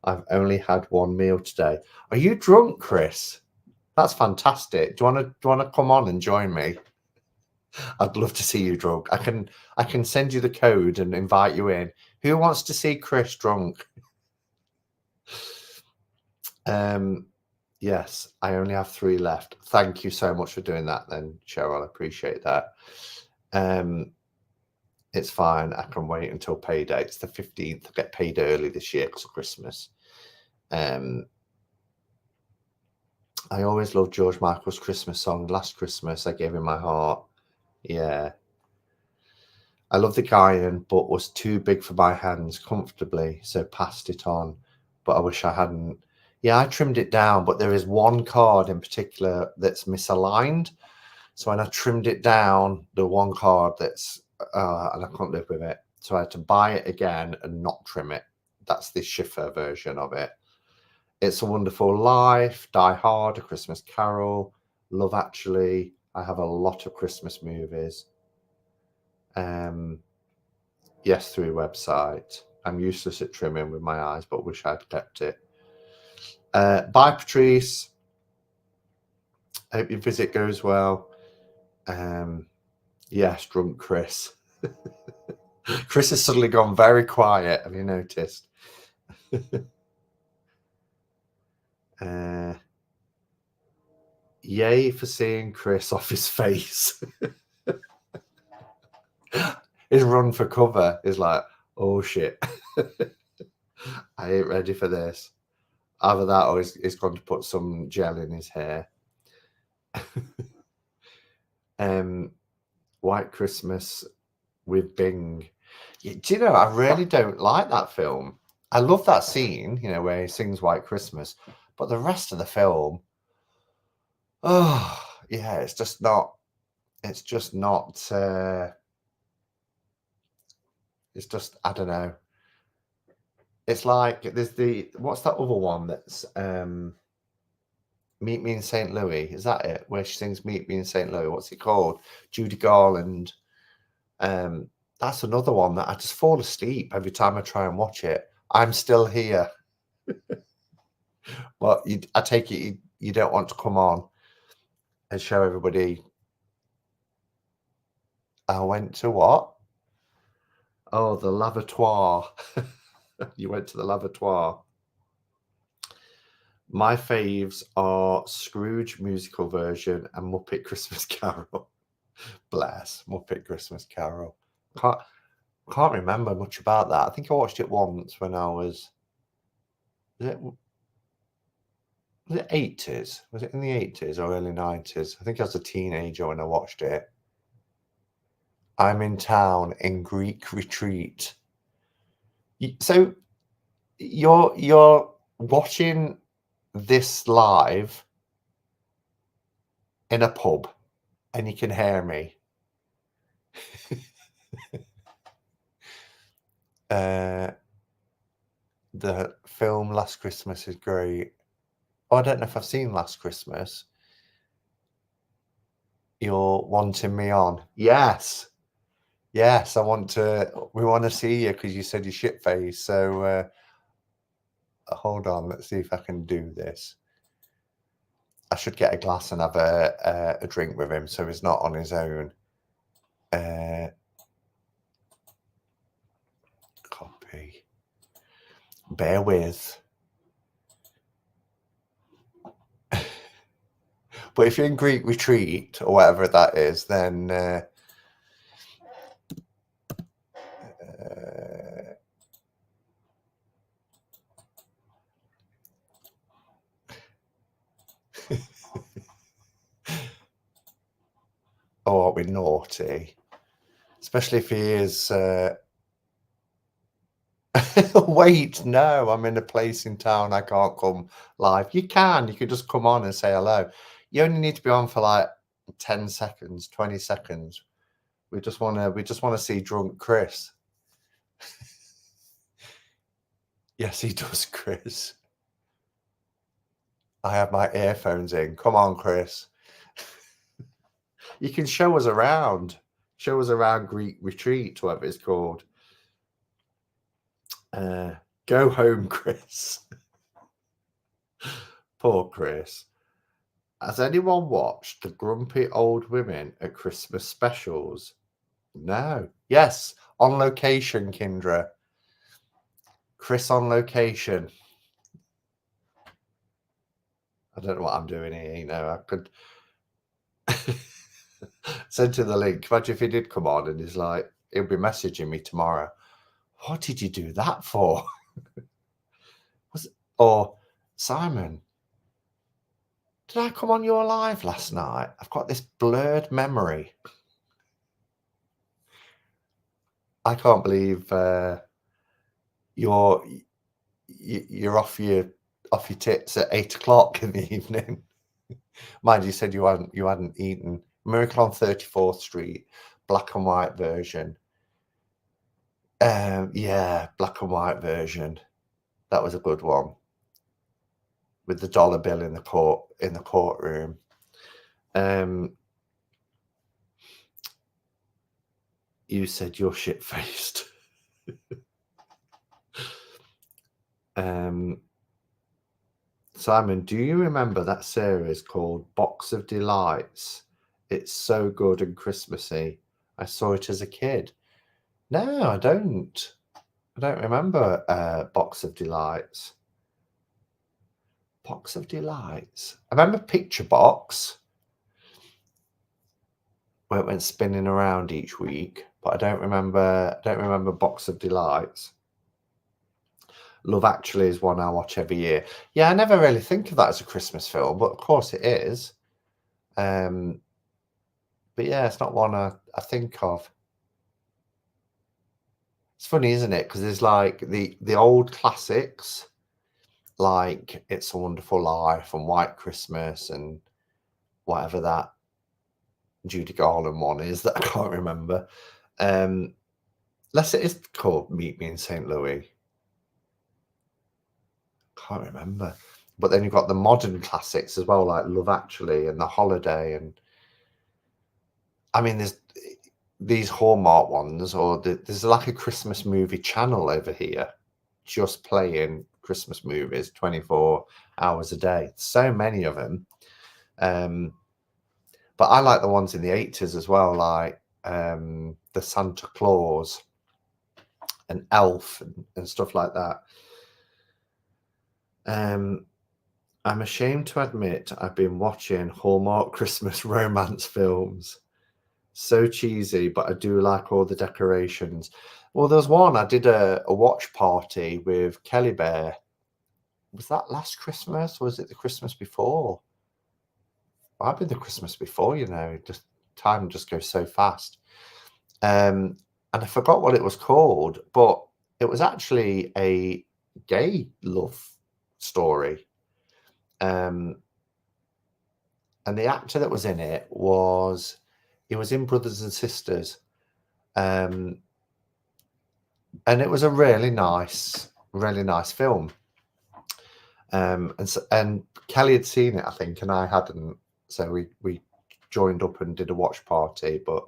I've only had one meal today. Are you drunk, Chris? That's fantastic. Do you want to come on and join me? I'd love to see you drunk. I can send you the code and invite you in. Who wants to see Chris drunk? Yes, I only have 3 left. Thank you so much for doing that then, Cheryl. I appreciate that. It's fine. I can wait until payday. It's the 15th. I get paid early this year because of Christmas. I always loved George Michael's Christmas song. Last Christmas, I gave him my heart. Yeah. I love the Guyan, but was too big for my hands comfortably, so passed it on. But I wish I hadn't. Yeah, I trimmed it down, but there is one card in particular that's misaligned. So when I trimmed it down, the one card that's, and I couldn't live with it. So I had to buy it again and not trim it. That's the Schiffer version of it. It's a Wonderful Life, Die Hard, A Christmas Carol, Love Actually. I have a lot of Christmas movies. Yes, through website. I'm useless at trimming with my eyes, but wish I'd kept it. Bye, Patrice. Hope your visit goes well. Yes, drunk Chris. Chris has suddenly gone very quiet. Have you noticed? Yay for seeing Chris off his face. His run for cover is like, oh shit. I ain't ready for this. Either that or he's going to put some gel in his hair. White Christmas with Bing. Do you know, I really don't like that film. I love that scene, you know, where he sings White Christmas, but the rest of the film, oh yeah, it's just not it's just, I don't know. It's like there's what's that other one that's Meet Me in St. Louis? Is that it? Where she sings Meet Me in St. Louis? What's it called? Judy Garland. That's another one that I just fall asleep every time I try and watch it. I'm Still Here. But I take it you don't want to come on and show everybody. I went to what? Oh, the lavatoire. You went to the lavatoire. My faves are Scrooge musical version and Muppet Christmas Carol. Bless, Muppet Christmas Carol. Can't remember much about that. I think I watched it once when I was it 80s? Was it in the 80s or early 90s? I think I was a teenager when I watched it. I'm in town in Greek retreat. So you're watching this live in a pub and you can hear me. The film Last Christmas is great. Oh, I don't know if I've seen Last Christmas. You're wanting me on? Yes, we want to see you because you said you shit face. So hold on, let's see if I can do this. I should get a glass and have a drink with him so he's not on his own. Copy. Bear with. But if you're in Greek retreat or whatever that is, then oh, I'll be naughty. Especially if he is wait, no, I'm in a place in town. I can't come live. You can just come on and say hello. You only need to be on for like 10 seconds, 20 seconds. We just want to see drunk Chris. Yes, he does, Chris. I have my earphones in. Come on, Chris. You can show us around. Show us around Greek retreat, whatever it's called. Go home, Chris. Poor Chris. Has anyone watched the grumpy old women at Christmas specials? No. Yes, On Location, Kindra. Chris on location. I don't know what I'm doing here, you know. I could send to the link. Imagine if he did come on and he's like, he'll be messaging me tomorrow. What did you do that for? Or Simon, did I come on your live last night? I've got this blurred memory. I can't believe you're off your tits at 8 o'clock in the evening. Mind you said you hadn't eaten. Miracle on 34th Street, black and white version. Yeah, black and white version. That was a good one. With the dollar bill in the courtroom. You said you're shit-faced. Simon, do you remember that series called Box of Delights? It's so good and Christmassy. I saw it as a kid. No, I don't. I don't remember Box of Delights. Box of Delights. I remember Picture Box, where it went spinning around each week, but I don't remember Box of Delights. Love Actually is one I watch every year. Yeah, I never really think of that as a Christmas film, but of course it is. But yeah, it's not one I think of. It's funny, isn't it? Because there's like the old classics, like It's a Wonderful Life and White Christmas and whatever that Judy Garland one is that I can't remember. Unless it is called Meet Me in St. Louis. Can't remember. But then you've got the modern classics as well, like Love Actually and The Holiday. And I mean, there's these Hallmark ones, or there's like a Christmas movie channel over here just playing Christmas movies 24 hours a day. So many of them. But I like the ones in the 80s as well, like the Santa Claus and Elf and stuff like that. I'm ashamed to admit I've been watching Hallmark Christmas romance films. So cheesy, but I do like all the decorations. Well, there's one I did a watch party with Kelly Bear. Was that last Christmas or was it the Christmas before? Might have been the Christmas before, you know, just time just goes so fast. And I forgot what it was called, but it was actually a gay love story. And the actor that was in it he was in Brothers and Sisters. And it was a really nice film. And Kelly had seen it, I think, and I hadn't. So we joined up and did a watch party. But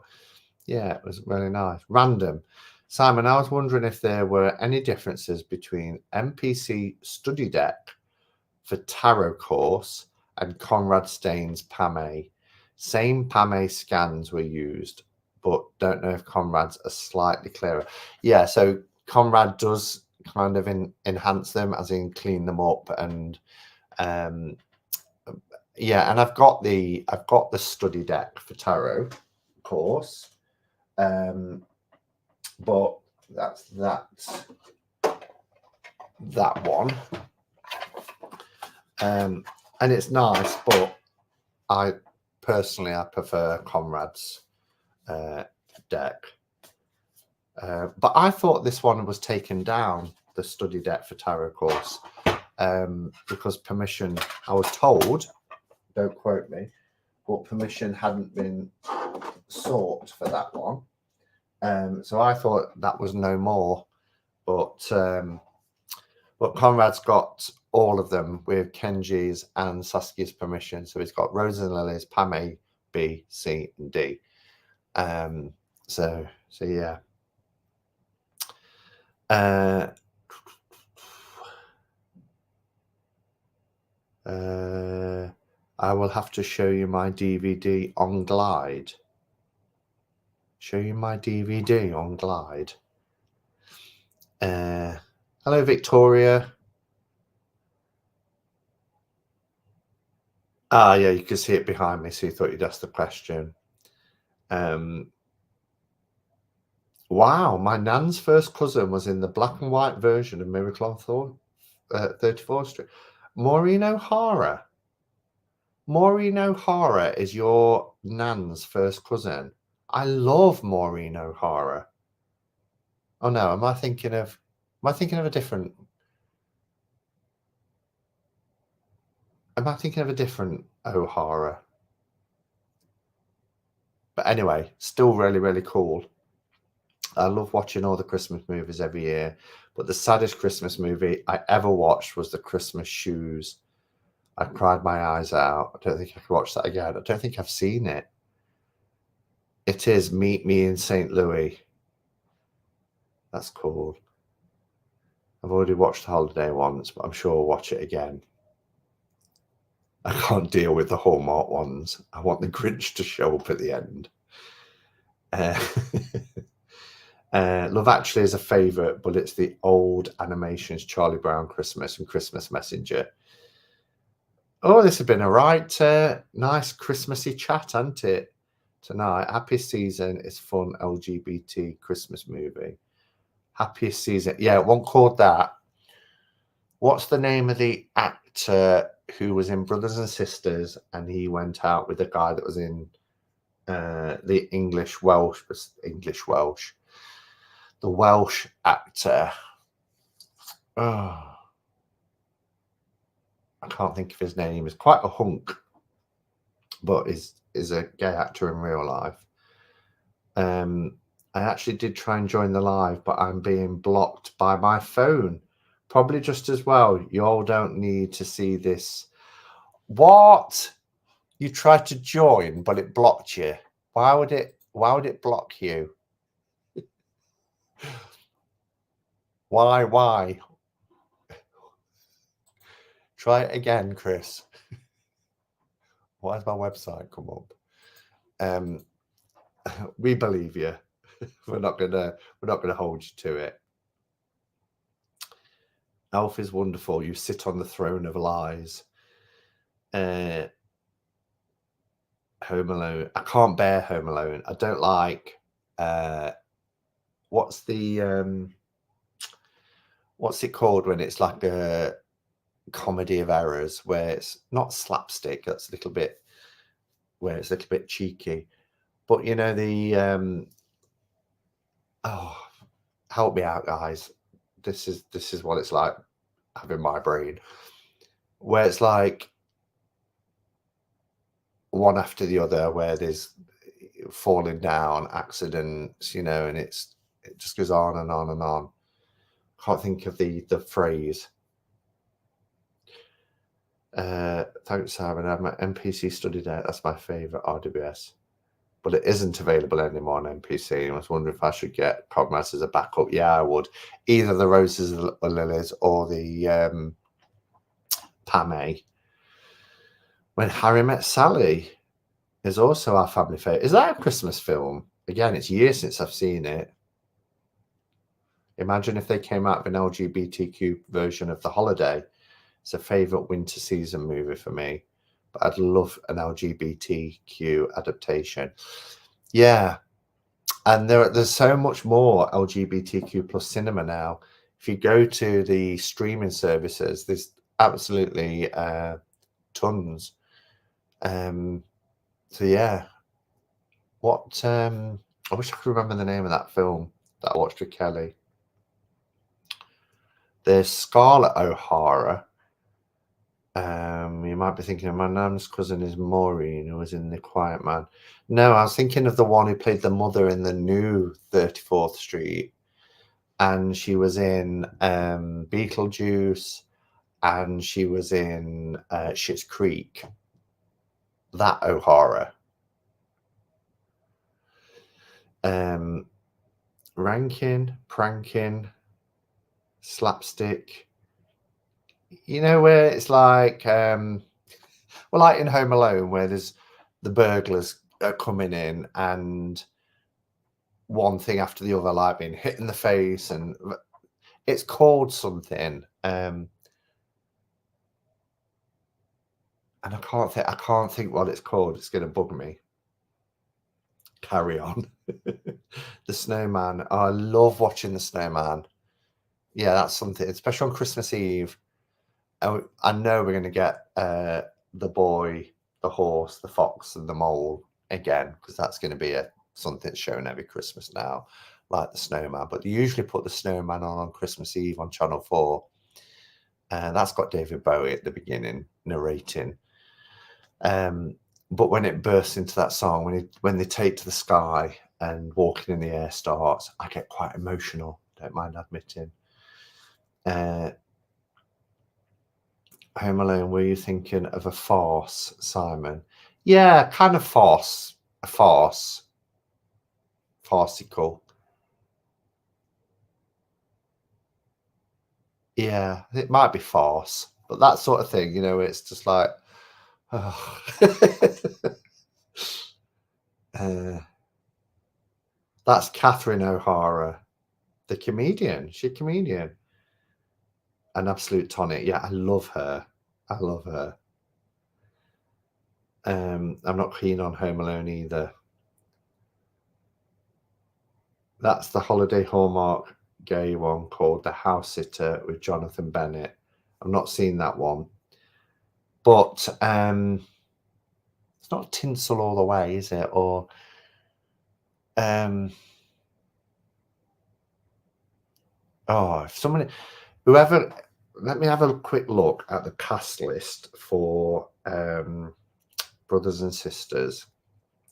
yeah, it was really nice. Random. Simon, I was wondering if there were any differences between MPC Study Deck for Tarot course and Conrad Stain's PAME. Same PAME scans were used, but don't know if Conrad's are slightly clearer. Yeah, so Conrad does kind of enhance them, as in clean them up, and yeah, and I've got the Study Deck for Tarot course, but that's that one. And it's nice, but I prefer Conrad's deck. But I thought this one was taken down, the Study Deck for Tarot course, because permission, I was told, don't quote me, but permission hadn't been sought for that one. So I thought that was no more. But Conrad's got all of them with Kenji's and Saskia's permission. So he's got Roses and Lilies, PAME, B, C, and D. So yeah. I will have to show you my DVD on Glide. Show you my DVD on Glide. Hello, Victoria. Ah, yeah, you can see it behind me, so you thought you'd ask the question. Wow, my nan's first cousin was in the black and white version of Miracle on 34th Street. Maureen O'Hara. Maureen O'Hara is your nan's first cousin. I love Maureen O'Hara. Oh no, am I thinking of a different? Am I thinking of a different O'Hara? But anyway, still really, really cool. I love watching all the Christmas movies every year, but the saddest Christmas movie I ever watched was The Christmas Shoes. I cried my eyes out. I don't think I could watch that again. I don't think I've seen it. It is Meet Me in St. Louis. That's cool. I've already watched The Holiday once, but I'm sure I'll watch it again. I can't deal with the Hallmark ones. I want the Grinch to show up at the end. Love Actually is a favourite, but it's the old animations, Charlie Brown Christmas and Christmas Messenger. Oh, this has been a right nice Christmassy chat, hasn't it? Tonight. Happiest season is fun LGBT Christmas movie. Happiest season. Yeah, one called that. What's the name of the actor who was in Brothers and Sisters and he went out with the guy that was in the Welsh, the Welsh actor. Oh, I can't think of his name. He's quite a hunk, but is a gay actor in real life. I actually did try and join the live, but I'm being blocked by my phone. Probably just as well. You all don't need to see this. What? You tried to join, but it blocked you. Why would it block you? Why? Try it again, Chris. Why does my website come up? We believe you. We're not gonna hold you to it. Elf is wonderful. You sit on the throne of lies. Home Alone. I can't bear Home Alone. I don't like. What's it called when it's like a comedy of errors where it's not slapstick? That's a little bit where it's a little bit cheeky. But you know the oh, help me out, guys. This is what it's like having my brain, where it's like one after the other, where there's falling down, accidents, you know, and it just goes on and on and on. Can't think of the phrase. Thanks, Simon. I have my NPC study date. That's my favorite RWS, but it isn't available anymore on NPC. I was wondering if I should get Cogmas as a backup. Yeah, I would. Either the Roses or Lilies or the Pame. When Harry Met Sally is also our family favorite. Is that a Christmas film? Again, it's years since I've seen it. Imagine if they came out with an LGBTQ version of The Holiday. It's a favorite winter season movie for me, but I'd love an LGBTQ adaptation. Yeah, and there's so much more LGBTQ plus cinema now. If you go to the streaming services, there's absolutely tons. So yeah, what I wish I could remember the name of that film that I watched with Kelly. There's Scarlett O'Hara. You might be thinking my nan's cousin is Maureen, who was in The Quiet Man. No, I was thinking of the one who played the mother in the new 34th Street, and she was in Beetlejuice, and she was in Schitt's Creek. That O'Hara. Rankin, pranking, slapstick. You know, where it's like well, like in Home Alone, where there's the burglars coming in and one thing after the other, like being hit in the face, and it's called something. And I can't think what it's called. It's going to bug me. Carry on. The Snowman. Oh, I love watching The Snowman. Yeah, that's something, especially on Christmas Eve. I know we're going to get the boy, the horse, the fox, and the mole again, because that's going to be something shown every Christmas now, like the Snowman. But they usually put the Snowman on Christmas Eve on Channel 4. And that's got David Bowie at the beginning narrating. But when it bursts into that song, when they take to the sky and Walking in the Air starts, I get quite emotional, don't mind admitting. Home Alone, were you thinking of a farce, Simon? Yeah, kind of farce. A farce. Farcical. Yeah, it might be farce, but that sort of thing, you know, it's just like, oh. That's Catherine O'Hara, the comedian. She's a comedian. An absolute tonic. Yeah, I love her. I love her. I'm not keen on Home Alone either. That's the holiday Hallmark gay one called The House Sitter with Jonathan Bennett. I've not seen that one. But it's not Tinsel All the Way, is it? Or if somebody, whoever, let me have a quick look at the cast list for Brothers and Sisters,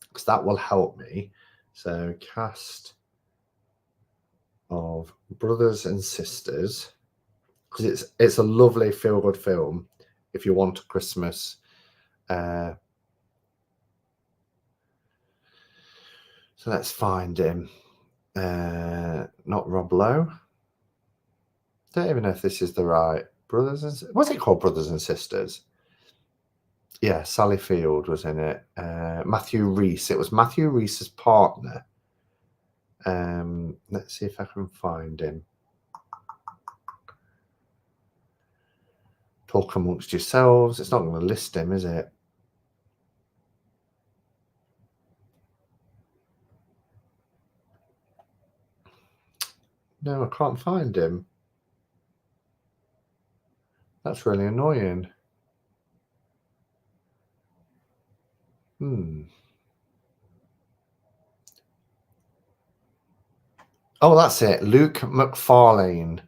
because that will help me. So cast of Brothers and Sisters, because it's a lovely feel-good film if you want a Christmas. So let's find him. Not Rob Lowe. Don't even know if this is the right Brothers and, what's it called? Brothers and Sisters. Yeah, Sally Field was in it. Matthew Rhys. It was Matthew Rhys's partner. Let's see if I can find him. Talk amongst yourselves. It's not going to list him, is it? No, I can't find him. That's really annoying. Oh, that's it. Luke McFarlane.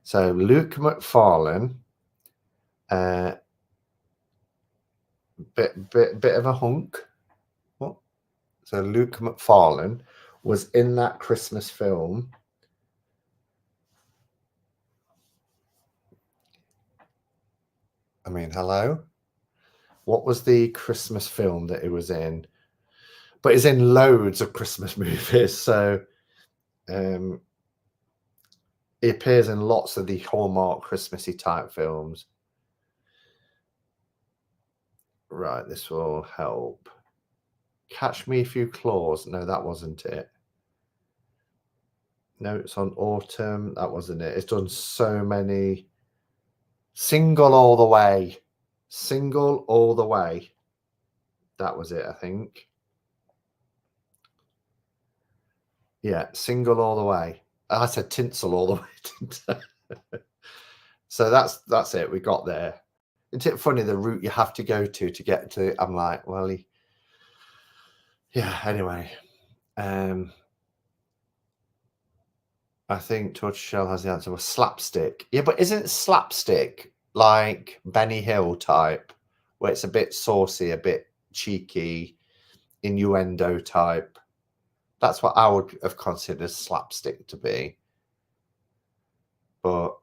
So Luke McFarlane, bit of a hunk. What? So Luke McFarlane was in that Christmas film. I mean, hello. What was the Christmas film that he was in? But he's in loads of Christmas movies. So he appears in lots of the Hallmark Christmassy type films. Right, this will help. Catch Me If You Claws. No, that wasn't it. Notes on Autumn. That wasn't it. It's done so many. Single All the Way. Single All the Way. That was it, I think. Yeah, Single All the Way. I said Tinsel All the Way. So that's it. We got there. Isn't it funny the route you have to go to get to? I'm like, well, yeah. Anyway, I think Torch Shell has the answer. Was slapstick. Yeah, but isn't slapstick like Benny Hill type, where it's a bit saucy, a bit cheeky, innuendo type? That's what I would have considered slapstick to be. But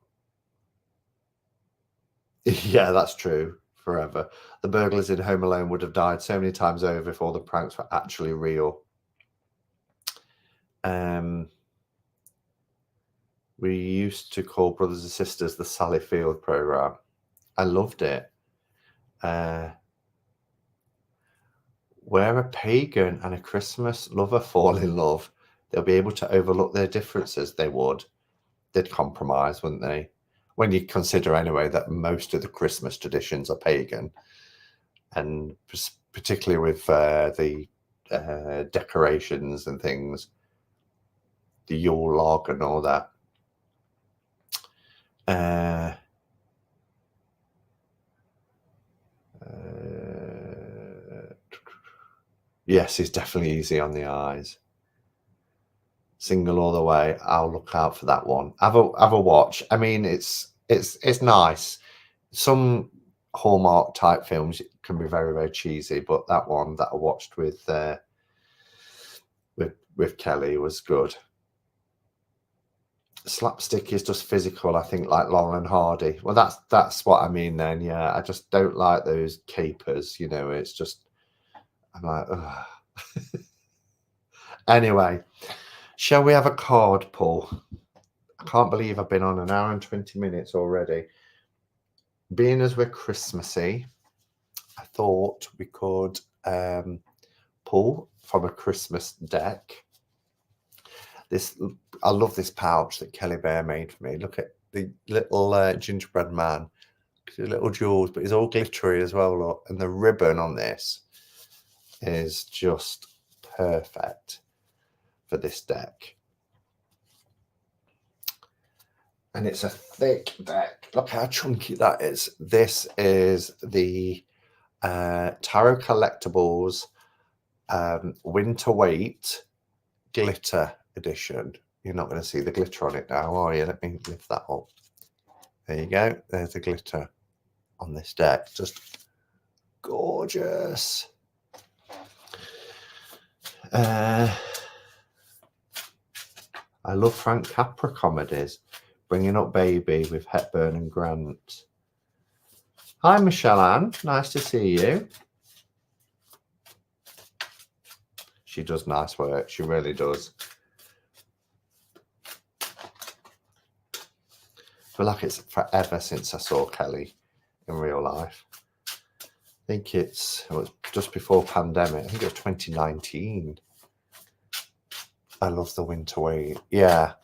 yeah, that's true. Forever. The burglars in Home Alone would have died so many times over before the pranks were actually real. We used to call Brothers and Sisters the Sally Field program. I loved it. Where a pagan and a Christmas lover fall in love, they'll be able to overlook their differences. They would. They'd compromise, wouldn't they? When you consider anyway that most of the Christmas traditions are pagan, and particularly with the decorations and things, the Yule log and all that. Yes, he's definitely easy on the eyes. Single All the Way. I'll look out for that one. Have a watch. I mean, it's nice. Some Hallmark type films can be very, very cheesy, but that one that I watched with Kelly was good. Slapstick is just physical, I think, like Laurel and Hardy. Well, that's what I mean then. Yeah, I just don't like those capers. You know, it's just, I'm like, ugh. Anyway, shall we have a card pull? I can't believe I've been on an hour and 20 minutes already. Being as we're Christmassy, I thought we could pull from a Christmas deck. I love this pouch that Kelly Bear made for me. Look at the little gingerbread man, the little jewels, but it's all glittery as well. Look, and the ribbon on this is just perfect for this deck. And it's a thick deck. Look how chunky that is. This is the Tarot Collectibles Winter Weight Glitter Edition. You're not going to see the glitter on it now, are you? Let me lift that up. There you go. There's the glitter on this deck. Just gorgeous. I love Frank Capra comedies. Bringing Up Baby with Hepburn and Grant. Hi, Michelle Ann. Nice to see you. She does nice work. She really does. I feel like it's forever since I saw Kelly in real life. I think it was just before pandemic. I think it was 2019. I love the Winter Weight. Yeah.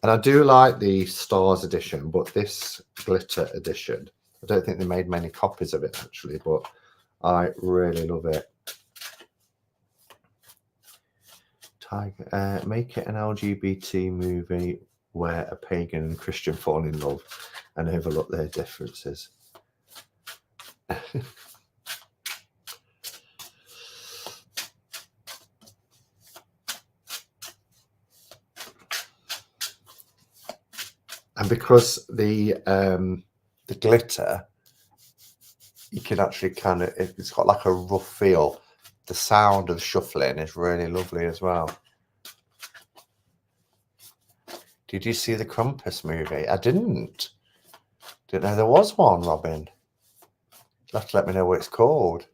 And I do like the Stars edition, but this glitter edition, I don't think they made many copies of it actually, but I really love it. Tiger, make it an LGBT movie where a pagan and Christian fall in love and overlook their differences. And because the glitter, you can actually kind of, it's got like a rough feel. The sound of the shuffling is really lovely as well. Did you see the Krampus movie? I didn't. Didn't know there was one, Robin. You'll have to let me know what it's called.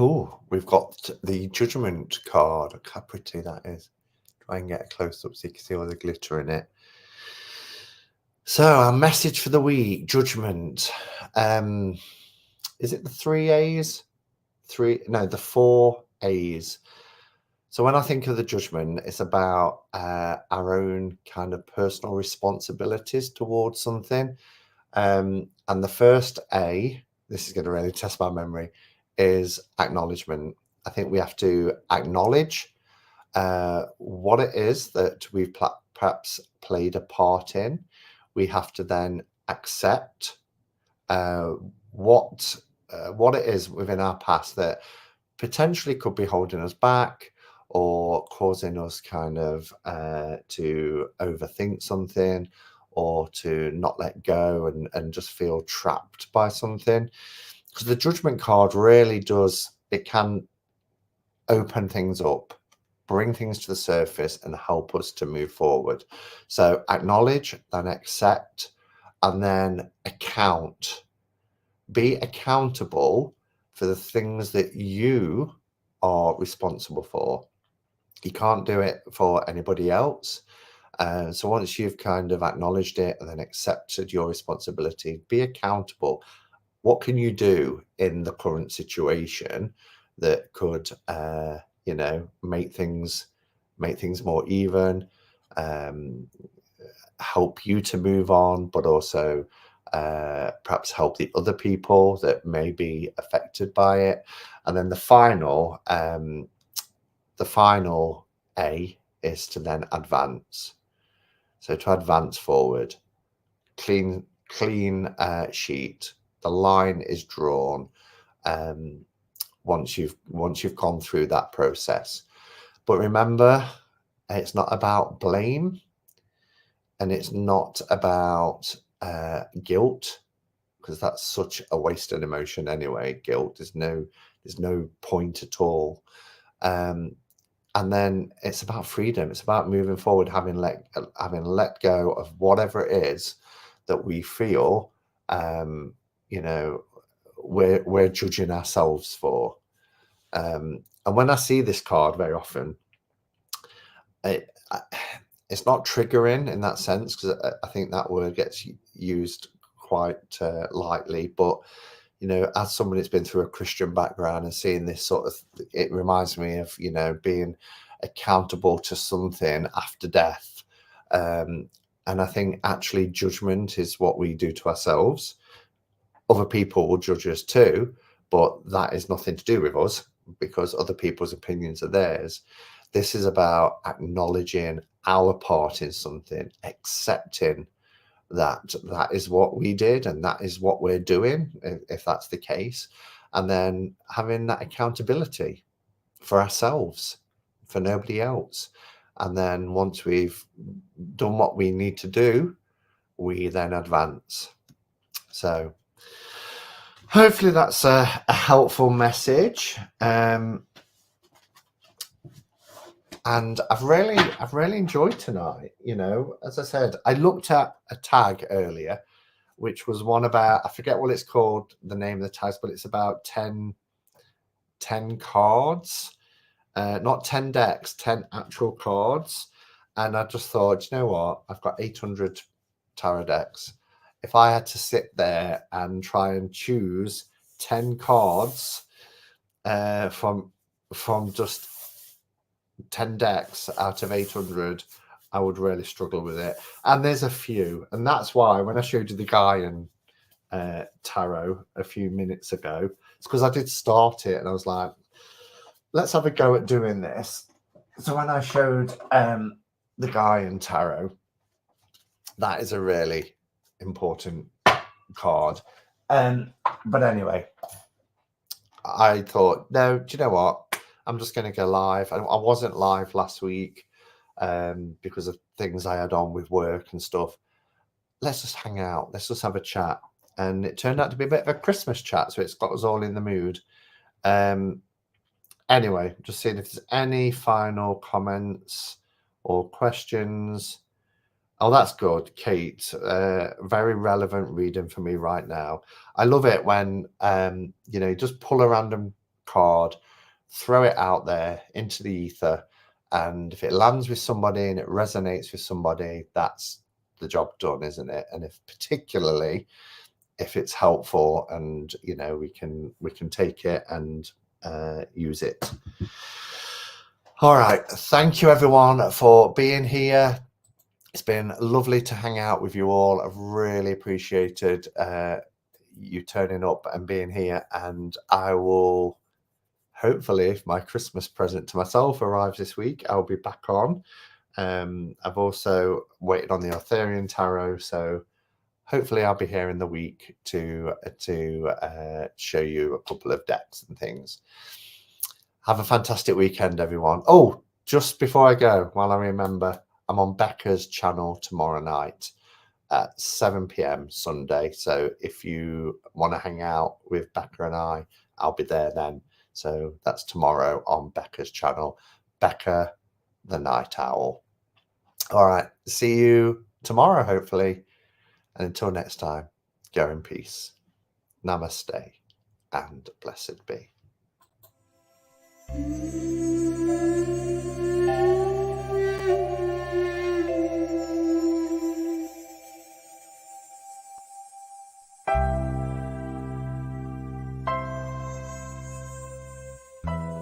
Oh, we've got the Judgment card. Look how pretty that is. Try and get a close up so you can see all the glitter in it. So our message for the week, Judgment. Is it the 3 A's? The 4 A's. So when I think of the Judgment, it's about our own kind of personal responsibilities towards something. And the first A, this is going to really test my memory, is acknowledgement. I think we have to acknowledge what it is that we've perhaps played a part in. We have to then accept what it is within our past that potentially could be holding us back or causing us kind of to overthink something or to not let go and just feel trapped by something. Because the Judgment card really does, it can open things up, bring things to the surface and help us to move forward. So acknowledge, then accept, and then account. Be accountable for the things that you are responsible for. You can't do it for anybody else. So once you've kind of acknowledged it and then accepted your responsibility, be accountable. What can you do in the current situation that could, make things more even, help you to move on, but also perhaps help the other people that may be affected by it. And then the final A is to then advance. So to advance forward, clean sheet. The line is drawn once you've gone through that process. But remember, it's not about blame, and it's not about guilt, because that's such a wasted emotion anyway. Guilt, there's no point at all. And then it's about freedom. It's about moving forward, having let go of whatever it is that we feel, you know, we're judging ourselves for. And when I see this card very often, it's not triggering in that sense, because I think that word gets used quite lightly. But, you know, as someone that's been through a Christian background and seeing this sort of, it reminds me of, you know, being accountable to something after death. And I think actually judgment is what we do to ourselves. Other people will judge us too, but that is nothing to do with us, because other people's opinions are theirs. This is about acknowledging our part in something, accepting that that is what we did and that is what we're doing, if that's the case, and then having that accountability for ourselves, for nobody else. And then once we've done what we need to do, we then advance. So hopefully that's a helpful message. And I've really enjoyed tonight. You know, as I said, I looked at a tag earlier, which was one about, I forget what it's called, the name of the tags, but it's about 10 cards, not 10 decks, 10 actual cards. And I just thought, you know what, I've got 800 tarot decks. If I had to sit there and try and choose 10 cards from just 10 decks out of 800, I would really struggle with it. And there's a few, and that's why when I showed you the Gaian tarot a few minutes ago, it's because I did start it and I was like, let's have a go at doing this. So when I showed the Gaian tarot, that is a really important card. But anyway, I thought, no, do you know what? I'm just going to go live. I wasn't live last week because of things I had on with work and stuff. Let's just hang out. Let's just have a chat. And it turned out to be a bit of a Christmas chat, so it's got us all in the mood. Anyway, just seeing if there's any final comments or questions. Oh, that's good, Kate. Very relevant reading for me right now. I love it when you know, just pull a random card, throw it out there into the ether, and if it lands with somebody and it resonates with somebody, that's the job done, isn't it? And if particularly if it's helpful, and you know, we can take it and use it. All right, thank you everyone for being here. It's been lovely to hang out with you all. I've really appreciated you turning up and being here, and I will hopefully, if my Christmas present to myself arrives this week, I'll be back on. I've also waited on the Arthurian Tarot, so hopefully I'll be here in the week to show you a couple of decks and things. Have a fantastic weekend, everyone. Oh, just before I go, while I remember, I'm on Becca's channel tomorrow night at 7 p.m. Sunday. So if you want to hang out with Becca and I'll be there then. So that's tomorrow on Becca's channel, Becca the Night Owl. All right, see you tomorrow, hopefully. And until next time, go in peace. Namaste and blessed be.